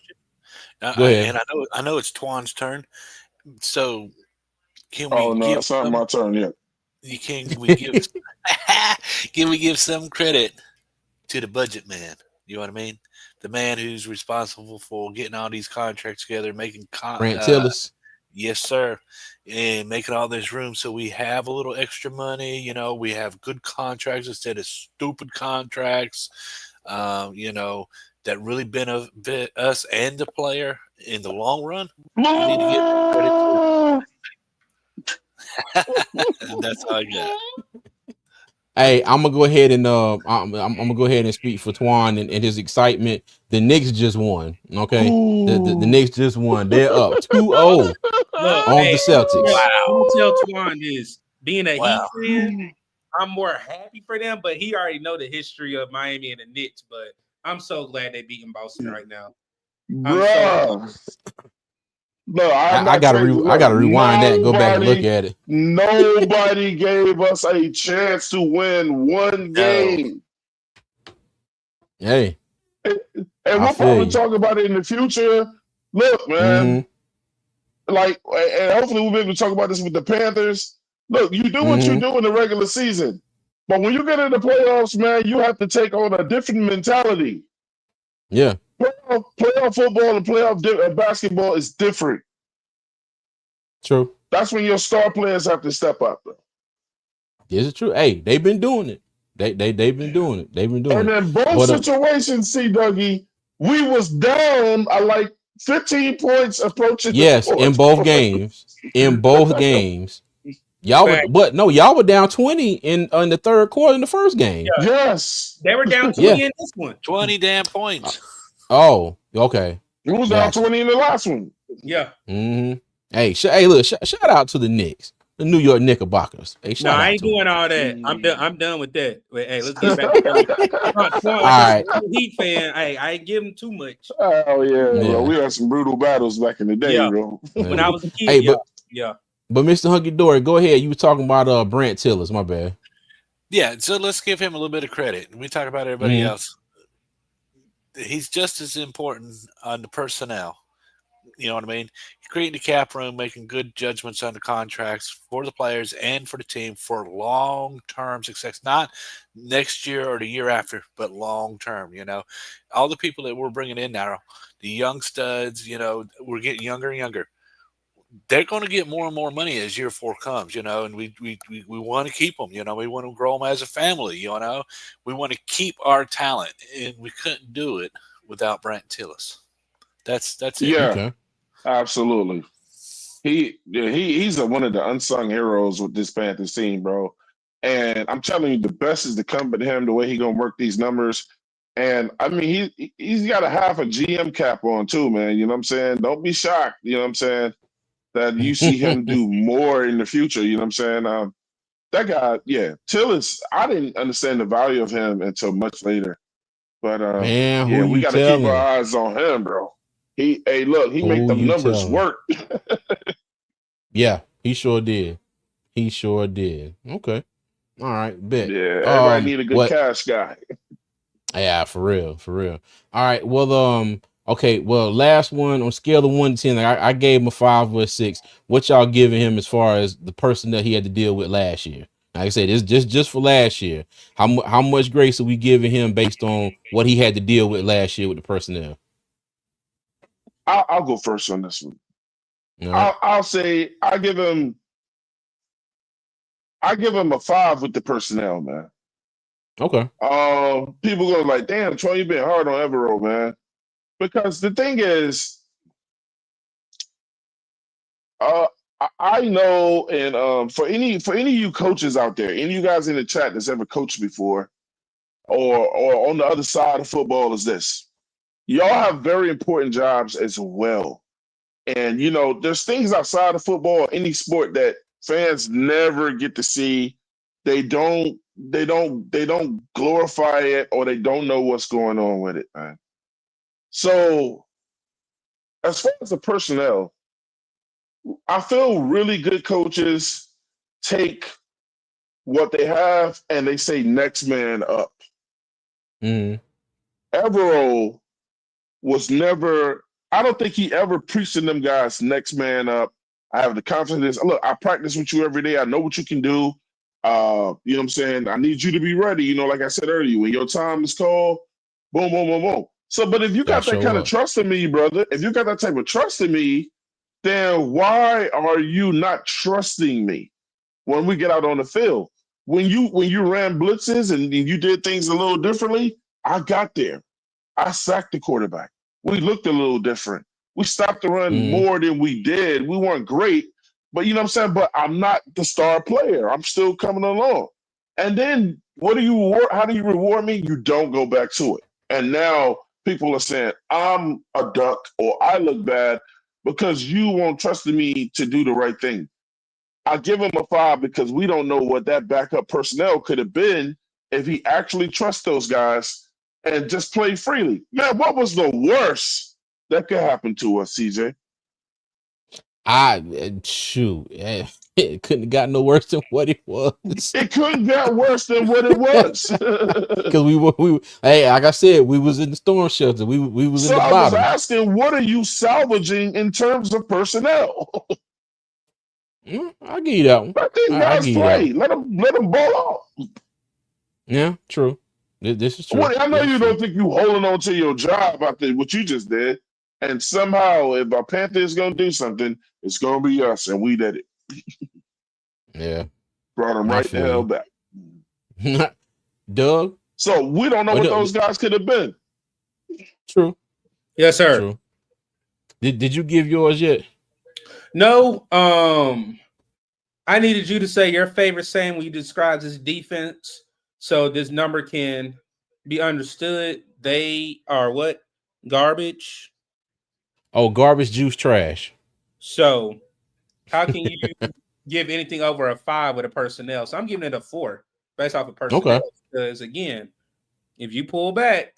Go ahead. And I know it's Twan's turn. So can we? Oh no, it's not my turn yet. Can we give? Can we give some credit to the budget man? You know what I mean? The man who's responsible for getting all these contracts together, making Brant Tillis. Yes, sir. And making all this room so we have a little extra money. We have good contracts instead of stupid contracts, that really benefit us and the player in the long run. We need to get credit. That's all I got. Hey, I'm gonna go ahead and I'm gonna go ahead and speak for Twan and his excitement. The Knicks just won. Okay, the Knicks just won. They're up 2-0 on the Celtics. Wow. I'm tell Twan this. Being a Heat fan, I'm more happy for them, but he already know the history of Miami and the Knicks. But I'm so glad they beating Boston right now. Bruh. No, I gotta rewind that and go back and look at it. Nobody gave us a chance to win one game. Hey, and we'll probably talk about it in the future. Look, man, and hopefully we'll be able to talk about this with the Panthers. Look, you do what you do in the regular season, but when you get in the playoffs, man, you have to take on a different mentality. Yeah. Playoff football and playoff basketball is different. True. That's when your star players have to step up. Is it true? Hey, they've been doing it. They've been doing it. They've been doing it. And in both situations, see, Dougie, we was down like 15 points approaching. Yes, in both games. In both games. Y'all were down 20 in the third quarter in the first game. Yeah. Yes. They were down 20 in this one. 20 damn points. Oh, okay. It was down 20 in the last one. Yeah. Hey, look, shout out to the Knicks, the New York Knickerbockers. Hey, I ain't doing all that. I'm done with that. But, hey, let's get back to all right. Heat fan. Hey, I ain't give him too much. Oh yeah. Bro. We had some brutal battles back in the day, bro. When I was a kid. Hey, but Mr. Hunky Dory, go ahead. You were talking about Brant Tillis. My bad. Yeah, so let's give him a little bit of credit. We talk about everybody else. He's just as important on the personnel. You know what I mean? Creating the cap room, making good judgments on the contracts for the players and for the team for long-term success. Not next year or the year after, but long-term, All the people that we're bringing in now, the young studs, we're getting younger and younger. They're going to get more and more money as year 4 comes, and we want to keep them, we want to grow them as a family, we want to keep our talent, and we couldn't do it without Tillis. That's it. Yeah, okay. Absolutely. He's one of the unsung heroes with this Panthers team, bro. And I'm telling you, the best is to come to him. The way he gonna work these numbers, and I mean, he's got a half a GM cap on too, man. You know what I'm saying? Don't be shocked. You know what I'm saying? That you see him do more in the future. You know what I'm saying? That guy, yeah, Tillis. I didn't understand the value of him until much later. But Man, who yeah, we you got to keep our telling? eyes on him, bro. Look, he make Who them you numbers telling? work. Yeah, he sure did. He sure did. Okay. All right, bet. Yeah, everybody need a good What? cash guy. Yeah, for real, for real. All right. Well, okay. Well, last one on scale of 1 to 10. Like I gave him a 5 or a 6. What y'all giving him as far as the person that he had to deal with last year? Like I said, it's just for last year. How much grace are we giving him based on what he had to deal with last year with the personnel? I'll go first on this one. All right. I'll say I give him a 5 with the personnel, man. Okay. People go like, damn, Troy, you been hard on Evero, man. Because the thing is, I know, and for any of you coaches out there, any of you guys in the chat that's ever coached before, or on the other side of football, is this: y'all have very important jobs as well. And there's things outside of football, any sport that fans never get to see. They don't glorify it, or they don't know what's going on with it, man. So as far as the personnel, I feel really good coaches take what they have and they say next man up. Mm. Evero was never, I don't think he ever preached to them guys next man up. I have the confidence. Look, I practice with you every day. I know what you can do. You know what I'm saying? I need you to be ready. Like I said earlier, when your time is called, boom, boom, boom, boom. So, but if you Y'all got that show kind of up. trust in me, brother, if you got that type of trust in me, then why are you not trusting me when we get out on the field? When you ran blitzes and you did things a little differently, I got there. I sacked the quarterback. We looked a little different. We stopped the run Mm. more than we did. We weren't great, but you know what I'm saying? But I'm not the star player. I'm still coming along. And then how do you reward me? You don't go back to it. And now people are saying I'm a duck or I look bad because you won't trust me to do the right thing. I give him a 5 because we don't know what that backup personnel could have been if he actually trusts those guys and just play freely. Man, what was the worst that could happen to us, CJ? Shoot. It couldn't have got no worse than what it was. It couldn't get worse than what it was. Because hey, like I said, we was in the storm shelter. We was in So the I was bottom. asking, what are you salvaging in terms of personnel? I'll give you that one. Let these I guys give you that play. one. Let them ball off. Yeah, true. This is true. I know This is you true. don't think you holding on to your job after what you just did. And somehow, if our Panther is going to do something, it's going to be us. And we did it. Yeah. Brought them I right the hell feel back. you. Doug? So we don't know what those guys could have been. True. Yes, sir. True. Did you give yours yet? No. I needed you to say your favorite saying when you describe this defense, so this number can be understood. They are what? Garbage. Oh, garbage, juice, trash. So how can you give anything over a 5 with a personnel? So I'm giving it a 4 based off of personnel. Okay. Because again, if you pull back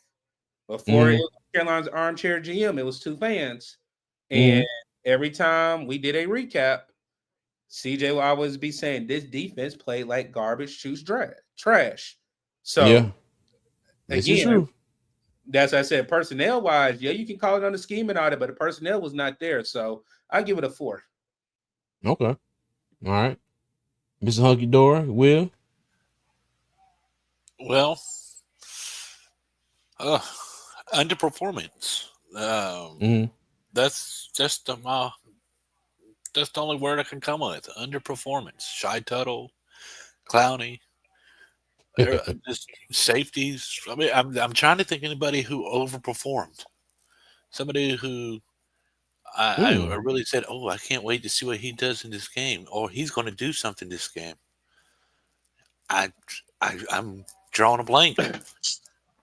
before it was Carolina's armchair GM, it was 2 fans. And every time we did a recap, CJ will always be saying this defense played like garbage, juice, trash. So yeah, this is again, true. that's what I said. Personnel wise, yeah, you can call it on the scheme and all that, but the personnel was not there. So I give it a 4. Okay. All right. Mr. Hunky Dory, Will? Well, underperformance. That's just that's the only word I can come with. Underperformance. Shy Tuttle, Clowney, just safeties. I mean, I'm trying to think of anybody who overperformed. Somebody who I really said, "Oh, I can't wait to see what he does in this game," or he's going to do something this game. I'm drawing a blank.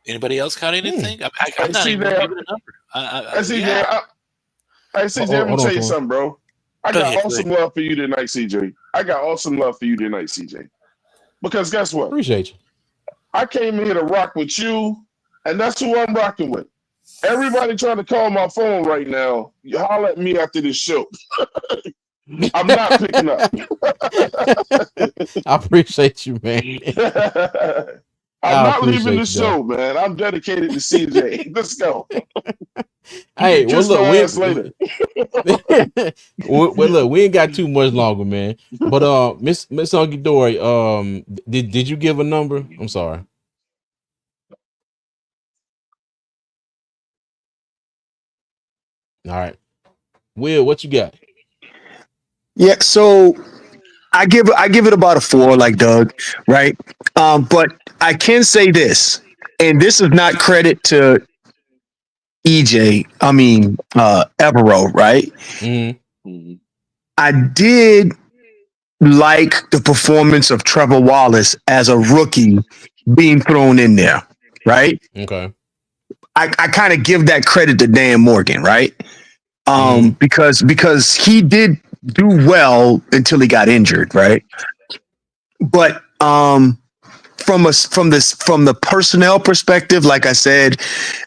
Anybody else got anything? I'm not even going to give it a number. CJ, I'm going to tell you something, bro. I got awesome love for you tonight, CJ. I got awesome love for you tonight, CJ. Because guess what? Appreciate you. I came here to rock with you, and that's who I'm rocking with. Everybody trying to call my phone right now, you holler at me after this show. I'm not picking up. I appreciate you, man. I'm I not leaving the appreciate you, show, man. I'm dedicated to CJ. Let's go. Hey, well, Kiss my look, ass later. well, look, we ain't got too much longer, man. But Miss Dory, did you give a number? I'm sorry. All right, Will, what you got? Yeah, so I give it about a 4, like Doug, right? But I can say this, and this is not credit to Evero, right? Mm-hmm. I did like the performance of Trevor Wallace as a rookie being thrown in there, right? Okay. I kind of give that credit to Dan Morgan, right? Because he did do well until he got injured, right? But from the personnel perspective, like I said,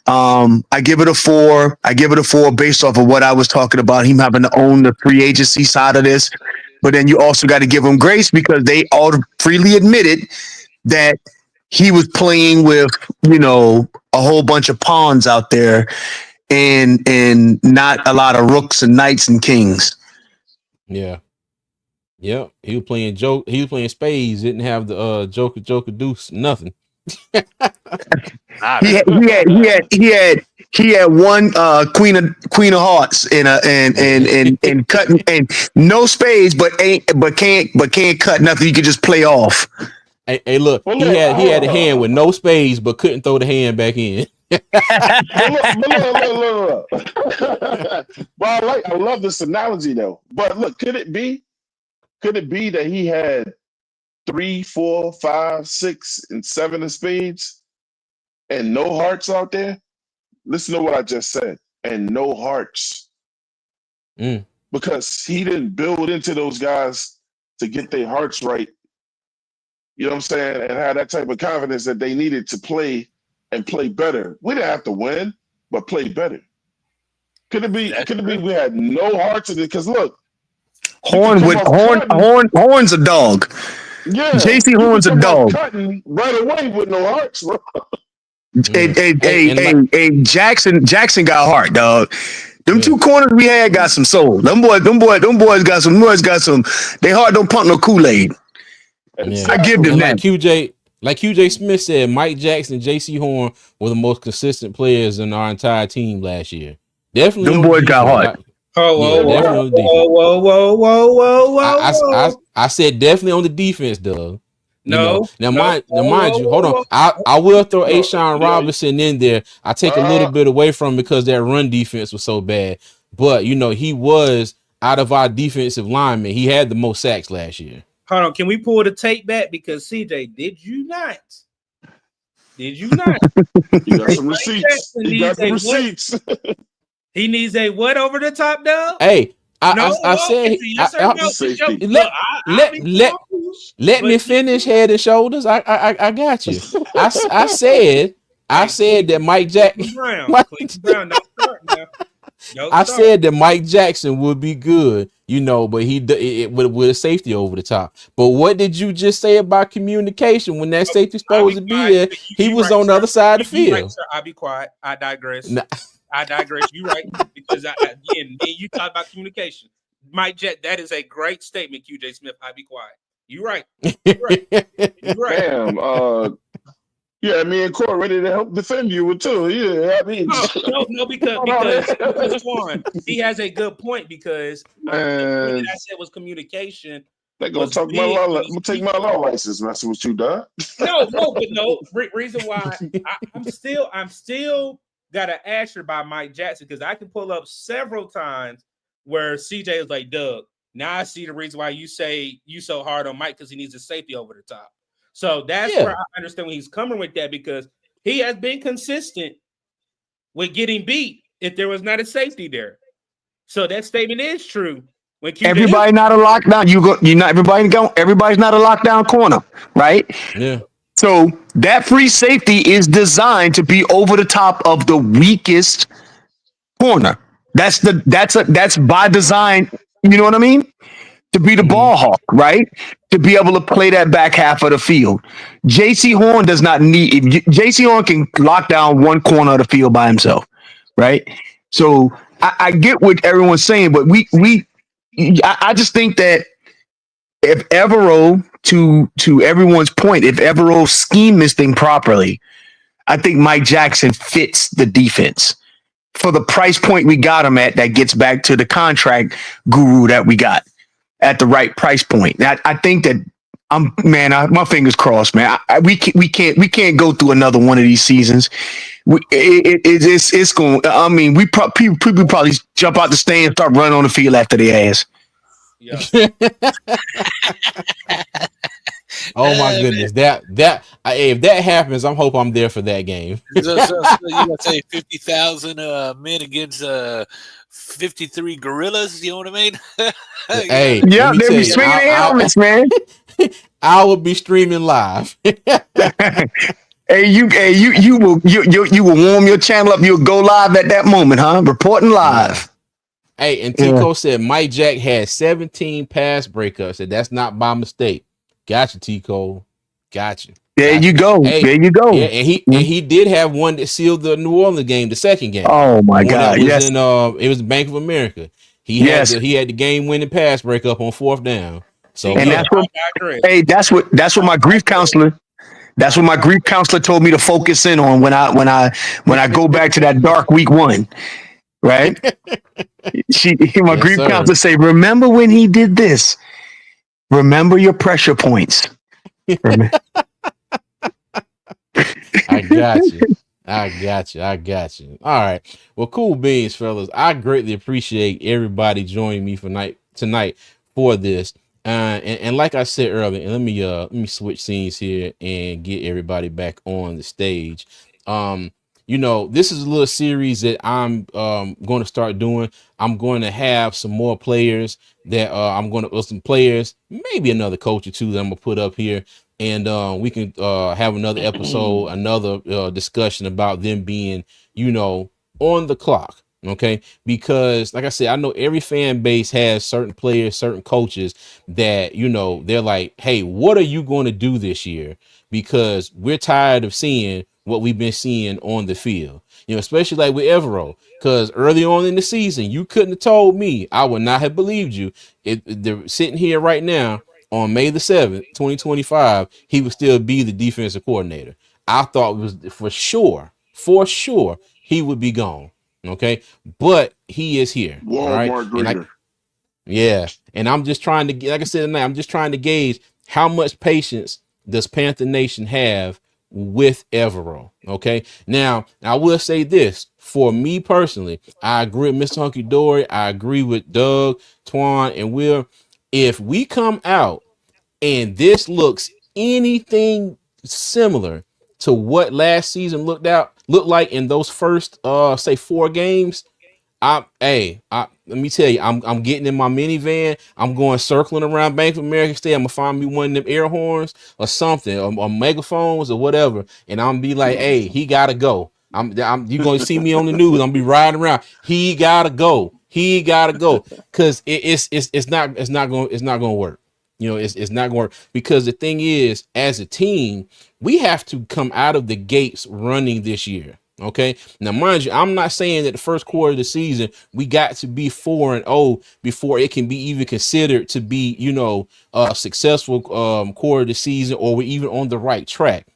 I give it a 4. I give it a 4 based off of what I was talking about, him having to own the free agency side of this. But then you also got to give him grace because they all freely admitted that he was playing with, a whole bunch of pawns out there and not a lot of rooks and knights and kings. Yeah. Yep. He was playing joke. He was playing spades. Didn't have the Joker deuce. Nothing. He had one queen of hearts and cutting and no spades, but can't cut nothing. You could just play off. Hey, look, he had a hand with no spades, but couldn't throw the hand back in. Look. Well, I love this analogy though. But look, could it be that he had 3, 4, 5, 6, and 7 of spades and no hearts out there? Listen to what I just said. And no hearts. Because he didn't build into those guys to get their hearts right. You know what I'm saying? And have that type of confidence that they needed to play and play better. We didn't have to win, but play better. Could it be we had no hearts in it? Because look, Horn's a dog. Yeah, JC Horn's a dog. Cutting right away with no hearts, bro. Jackson got heart, dog. Them 2 corners we had got some soul. Them boys got some. They heart don't pump no Kool-Aid. Yeah. I give them that. Like QJ Smith said, Mike Jackson and JC Horn were the most consistent players in our entire team last year. Definitely. Them boys got heart. Whoa. I said definitely on the defense, Doug. Now mind you, hold on. I will throw Ashawn Robinson in there. I take a little bit away from him because that run defense was so bad. But he was out of our defensive linemen. He had the most sacks last year. Hold on, can we pull the tape back? Because CJ, did you not? You got some receipts. He needs a what over the top, dog? Hey, I said let me finish Head and Shoulders. I got you. I said that Mike Jackson. I said that Mike Jackson would be good, but he with a safety over the top. But what did you just say about communication when that safety supposed to be there? He was on the other side of the field. Right, sir. I'll be quiet. I digress. I digress. You right, because again, you talk about communication. Mike Jack, that is a great statement, QJ Smith. I'll be quiet. You right. You right. Damn. Yeah, me and Court ready to help defend you too. Yeah, I mean, no, because Juan, he has a good point because what I said was communication. They're gonna talk my law. I'm gonna take my law license. Messing with you, dog. No. Reason why I'm still got an asterisk by Mike Jackson because I can pull up several times where CJ is like, Doug. Now I see the reason why you say you so hard on Mike because he needs a safety over the top. So that's where I understand when he's coming with that because he has been consistent with getting beat if there was not a safety there. So that statement is true. When Q down, Everybody not a lockdown. You not everybody go. Everybody's not a lockdown corner, right? Yeah. So that free safety is designed to be over the top of the weakest corner. That's by design. You know what I mean? To be the Mm-hmm. ball hawk, right? To be able to play that back half of the field. JC Horn does not need. JC Horn can lock down one corner of the field by himself, right? So I get what everyone's saying, but I just think that if Evero, to everyone's point, if Evero schemed this thing properly, I think Mike Jackson fits the defense for the price point we got him at. That gets back to the contract guru that we got at the right price point. I think that my fingers crossed, man. We can't go through another one of these seasons. It's going. I mean, people probably jump out the stand and start running on the field after their ass. yeah. Oh my goodness, if that happens, I'm hope I'm there for that game. So you gonna say 50,000 men against 53 gorillas? You know what I mean? Hey, let Yeah, me they'll tell be you, swinging their helmets, man. I will be streaming live. Hey, you will warm your channel up. You'll go live at that moment, huh? Reporting live. Hey, and Yeah. Tico said Mike Jack had 17 pass breakups. Said that's not by mistake. Gotcha, Tico. Gotcha. There you go. Hey, There you go. yeah, and he did have one that sealed the New Orleans game, the second game. Oh my The one that God! was Yes, in it was Bank of America. He yes. had the game winning pass breakup on fourth down. So And yeah, that's what my grief counselor. That's what my grief counselor told me to focus in on when I go back to that dark week one. Right? My yes, grief sir. counselor say, remember when he did this? Remember your pressure points. I got you. I got you. All right. Well, cool beans, fellas. I greatly appreciate everybody joining me tonight for this. And like I said earlier, and let me switch scenes here and get everybody back on the stage. This is a little series that I'm going to start doing. I'm going to have some more players that some players, maybe another coach or two that I'm gonna put up here, and we can have another episode, another discussion about them being, on the clock. Okay, because like I said, I know every fan base has certain players, certain coaches that they're like, hey, what are you going to do this year? Because we're tired of seeing what we've been seeing on the field, especially like with Evero. Because early on in the season, you couldn't have told me, I would not have believed you. They're sitting here right now on May the 7th, 2025, he would still be the defensive coordinator. I thought it was for sure, he would be gone. Okay. But he is here. All right. Walmart greater. Yeah. And I'm just trying to, like I said tonight, I'm just trying to gauge how much patience does Panther Nation have with Evero. Okay. Now, I will say this for me personally, I agree with Mr. Hunky Dory. I agree with Doug, Twan, and Will. If we come out and this looks anything similar to what last season looked like in those first say 4 games, let me tell you, I'm getting in my minivan. I'm going circling around Bank of America State. I'm gonna find me one of them air horns or something, or megaphones or whatever, and I'm gonna be like, hey, he gotta go. You gonna see me on the news. I'm gonna be riding around. He gotta go. He gotta go. Cause it's not gonna work. It's not going to work, because the thing is, as a team, we have to come out of the gates running this year. Okay. Now, mind you, I'm not saying that the first quarter of the season we got to be 4-0 before it can be even considered to be, a successful quarter of the season, or we're even on the right track.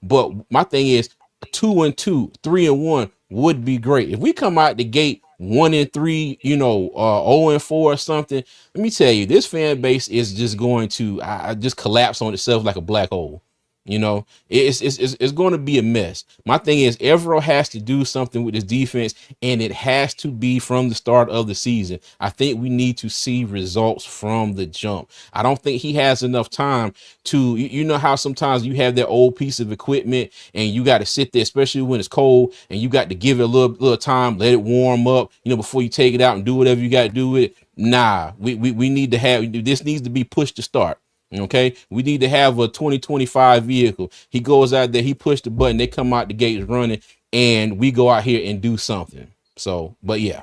But my thing is 2-2, 3-1 would be great. If we come out the gate 1-3, 0-4 or something, let me tell you, this fan base is just going to just collapse on itself like a black hole. You know, it's going to be a mess. My thing is, Evero has to do something with his defense, and it has to be from the start of the season. I think we need to see results from the jump. I don't think he has enough time to, you know, how sometimes you have that old piece of equipment and you got to sit there, especially when it's cold, and you got to give it a little time, let it warm up, you know, before you take it out and do whatever you got to do with it. Nah, we need to have, this needs to be pushed to start. Okay, we need to have a 2025 vehicle. He goes out there, he pushed the button, they come out the gates running, and we go out here and do something. So, but yeah,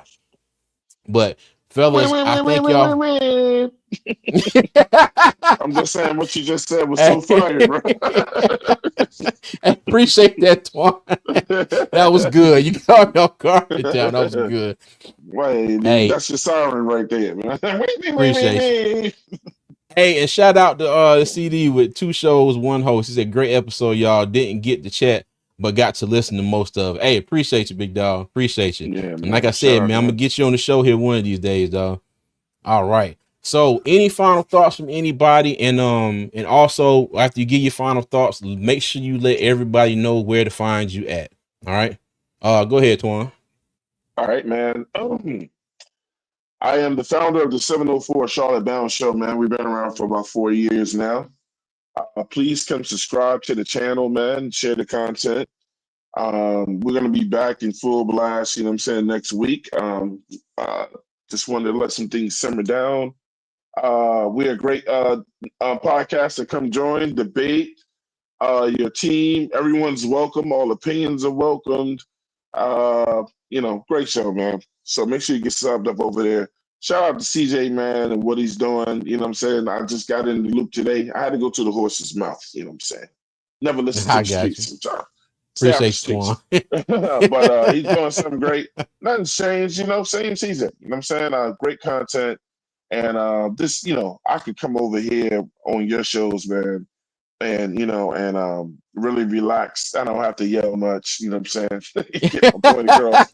but fellas, I think y'all. I'm just saying what you just said was so fire, bro. I appreciate that, Twan. That was good. You caught me off guard down. That was good. Wait, Hey, that's your siren right there, man. Appreciate you. Hey, and shout out to the CD with 2 shows, 1 host. He said, great episode, y'all. Didn't get the chat, but got to listen to most of it. Hey, appreciate you, big dog. Appreciate you. Yeah, and man. like I said, Shout man, out, I'm gonna get you on the show here one of these days, dog. All right. So any final thoughts from anybody? And also after you give your final thoughts, make sure you let everybody know where to find you at. All right. Go ahead, Twan. All right, man. I am the founder of the 704 Charlotte Bound Show, man. We've been around for about 4 years now. Please come subscribe to the channel, man. Share the content. We're going to be back in full blast, you know what I'm saying, next week. Just wanted to let some things simmer down. We're a great podcast to come join, debate. Your team, everyone's welcome. All opinions are welcomed. You know, great show, man. So make sure you get subbed up over there. Shout out to CJ, man, and what he's doing. You know what I'm saying? I just got in the loop today. I had to go to the horse's mouth. You know what I'm saying? Never listen to I the got streets you. sometimes. Stay out the Appreciate you, streets. Twan. But he's doing something great. Nothing's changed, you know, same season. You know what I'm saying? Great content. And this, you know, I could come over here on your shows, man, and you know, and really relax. I don't have to yell much, you know what I'm saying? Get my point across.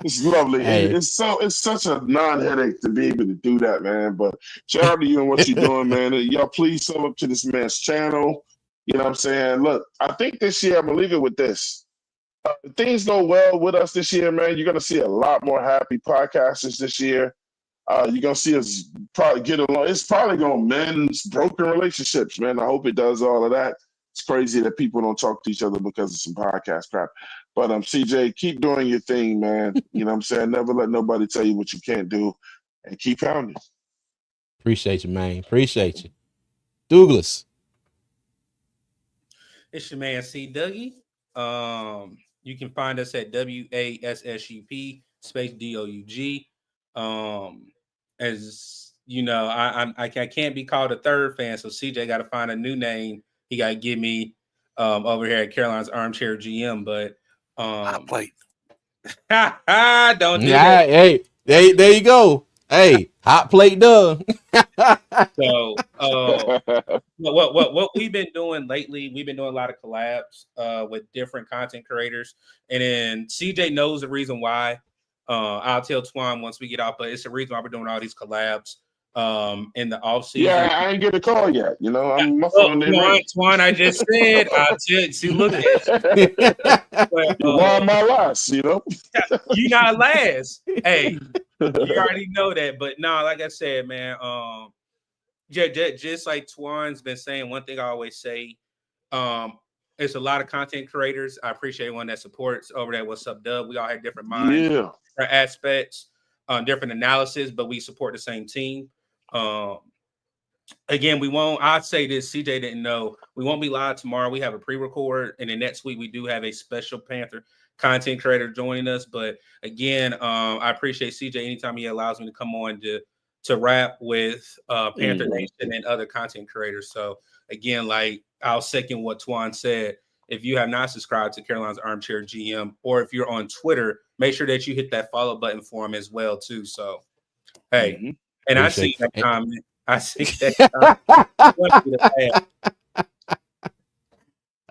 It's lovely. Hey. It's such a non-headache to be able to do that, man. But shout out to you and what you're doing, man. And y'all please sub up to this man's channel. You know what I'm saying? Look, I think this year I'm gonna leave it with this. If things go well with us this year, man, you're gonna see a lot more happy podcasters this year. You're gonna see us probably get along. It's probably gonna mend broken relationships, man. I hope it does all of that. It's crazy that people don't talk to each other because of some podcast crap. But CJ, keep doing your thing, man. You know what I'm saying? Never let nobody tell you what you can't do, and keep pounding. Appreciate you, man. Appreciate you. Douglas. It's your man C Dougie. You can find us at WASSUP space DOUG. As you know, I can't be called a third fan, so CJ got to find a new name. He got to give me over here at Caroline's Armchair GM. But Hot plate. don't do that. Hey, there you go. Hey, hot plate done. So what we've been doing lately, we've been doing a lot of collabs with different content creators, and then CJ knows the reason why. I'll tell Twan once we get out, but it's the reason why we're doing all these collabs in the off season. Yeah, I ain't get a call yet. You know, I'm my phone didn't ring. Twan, I just said, see, look at it. But, why am I last? You know, you not last. Hey, you already know that. But no, like I said, man, just like Twan's been saying, one thing I always say, it's a lot of content creators. I appreciate everyone that supports over there. What's up, Dub? We all have different minds, different aspects, different analysis, but we support the same team. Again, we won't. I'd say this. CJ didn't know. We won't be live tomorrow. We have a pre-record, and then next week we do have a special Panther content creator joining us. But again, I appreciate CJ anytime he allows me to come on to rap with Panther Nation and other content creators. So again, like I'll second what Twan said. If you have not subscribed to Caroline's Armchair GM, or if you're on Twitter, make sure that you hit that follow button for him as well too. So hey, and I see that comment. I see that.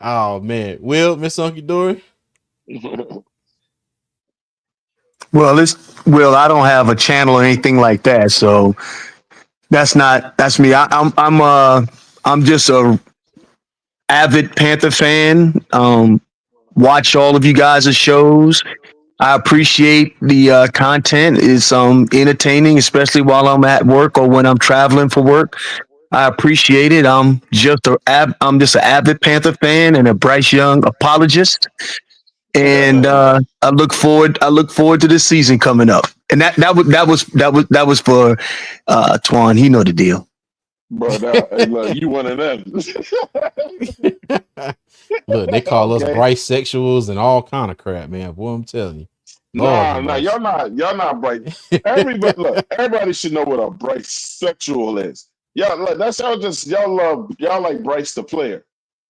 Oh man, Will, Miss Unky Dory. Well, I don't have a channel or anything like that, so that's me. I'm just a avid Panther fan. Watch all of you guys' shows. I appreciate the content. It's entertaining, especially while I'm at work or when I'm traveling for work. I appreciate it. I'm just an avid Panther fan and a Bryce Young apologist. And I look forward to this season coming up. And that was for Twan. He know the deal. Bro, hey, look, you one of them. Look, they call us Okay. Bryce sexuals and all kind of crap, man. Boy, I'm telling you. Nah, y'all not bright. Everybody should know what a bright sexual is. Y'all, that's y'all like Bryce the player.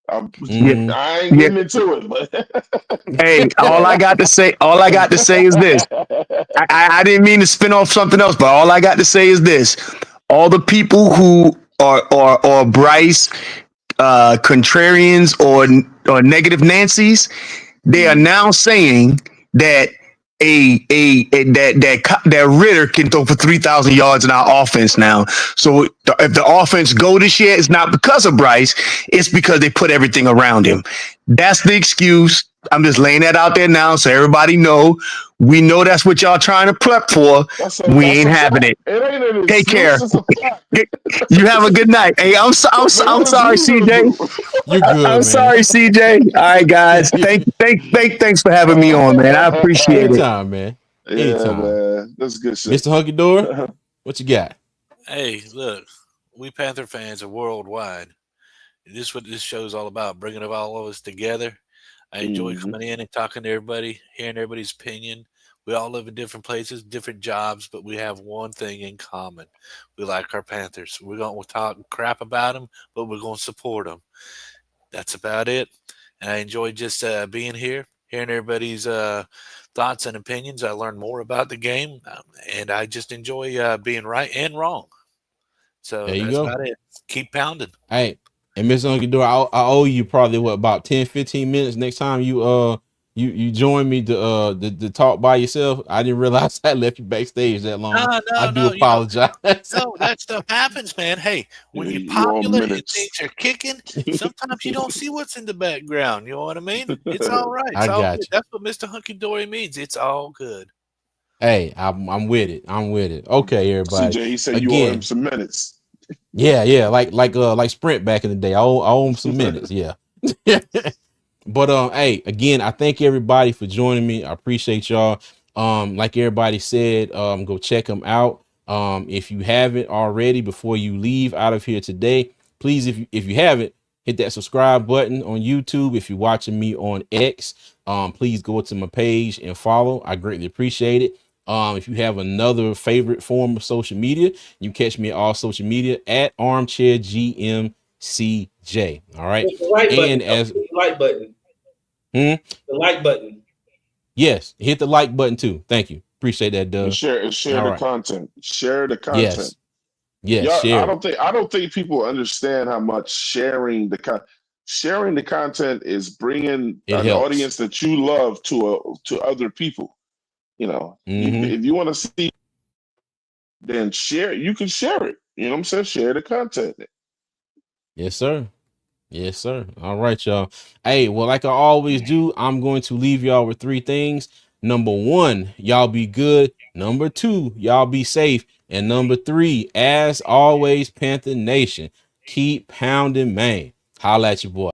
I ain't getting into it, but Hey, all I got to say is this. I didn't mean to spin off something else, but all I got to say is this. All the people who are Bryce contrarians or negative Nancy's, they are now saying that that Ritter can throw for 3,000 yards in our offense now. So if the offense go this year, it's not because of Bryce, it's because they put everything around him. That's the excuse. I'm just laying that out there now so everybody know. We know that's what y'all trying to prep for. We ain't having it. It ain't an Take care. excuse, it's a fact. You have a good night. Hey, I'm sorry, CJ. You good, I'm man. sorry, CJ. All right, guys. Thanks for having me on, man. I appreciate it. Anytime, man. Yeah, Anytime. man. That's good shit. Mr. Hunky Door, what you got? Hey, look, we Panther fans are worldwide. This is what this show is all about, bringing all of us together. I enjoy coming in and talking to everybody, hearing everybody's opinion. We all live in different places, different jobs, but we have one thing in common. We like our Panthers. We're going to talk crap about them, but we're going to support them. That's about it. And I enjoy just being here, hearing everybody's thoughts and opinions. I learn more about the game, and I just enjoy being right and wrong. So There you that's go. about it. Keep pounding. Hey, and Mr. Hunky Door, I owe you probably about 10, 15 minutes next time you join me to talk by yourself. I didn't realize I left you backstage that long. I do apologize. No, that stuff happens, man. Hey, when you're popular and things are kicking, sometimes you don't see what's in the background. You know what I mean? It's all right. It's I all got good. you. That's what Mr. Hunky Dory means. It's all good. Hey, I'm with it. I'm with it. Okay, everybody. CJ, he said you owe him some minutes. Yeah, like Sprint back in the day. I owe him some minutes. Yeah. But hey, again, I thank everybody for joining me. I appreciate y'all. Like everybody said, go check them out. If you haven't already, before you leave out of here today, please, if you haven't, hit that subscribe button on YouTube. If you're watching me on X, please go to my page and follow. I greatly appreciate it. If you have another favorite form of social media, you catch me at all social media at Armchair GMCJ. All right. The like button, as the like button. The like button. Yes, hit the like button too. Thank you. Appreciate that, Doug. And share the content. Share the content. Yes, share. I don't think people understand how much sharing the content is bringing an audience that you love to other people. You know, if you want to see, then share. You can share it. You know what I'm saying? Share the content. Yes, sir. Yes, sir. All right, y'all. Hey, well, like I always do, I'm going to leave y'all with 3 things. Number 1, y'all be good. Number 2, y'all be safe. And number 3, as always, Panther Nation, keep pounding, man. Holla at your boy.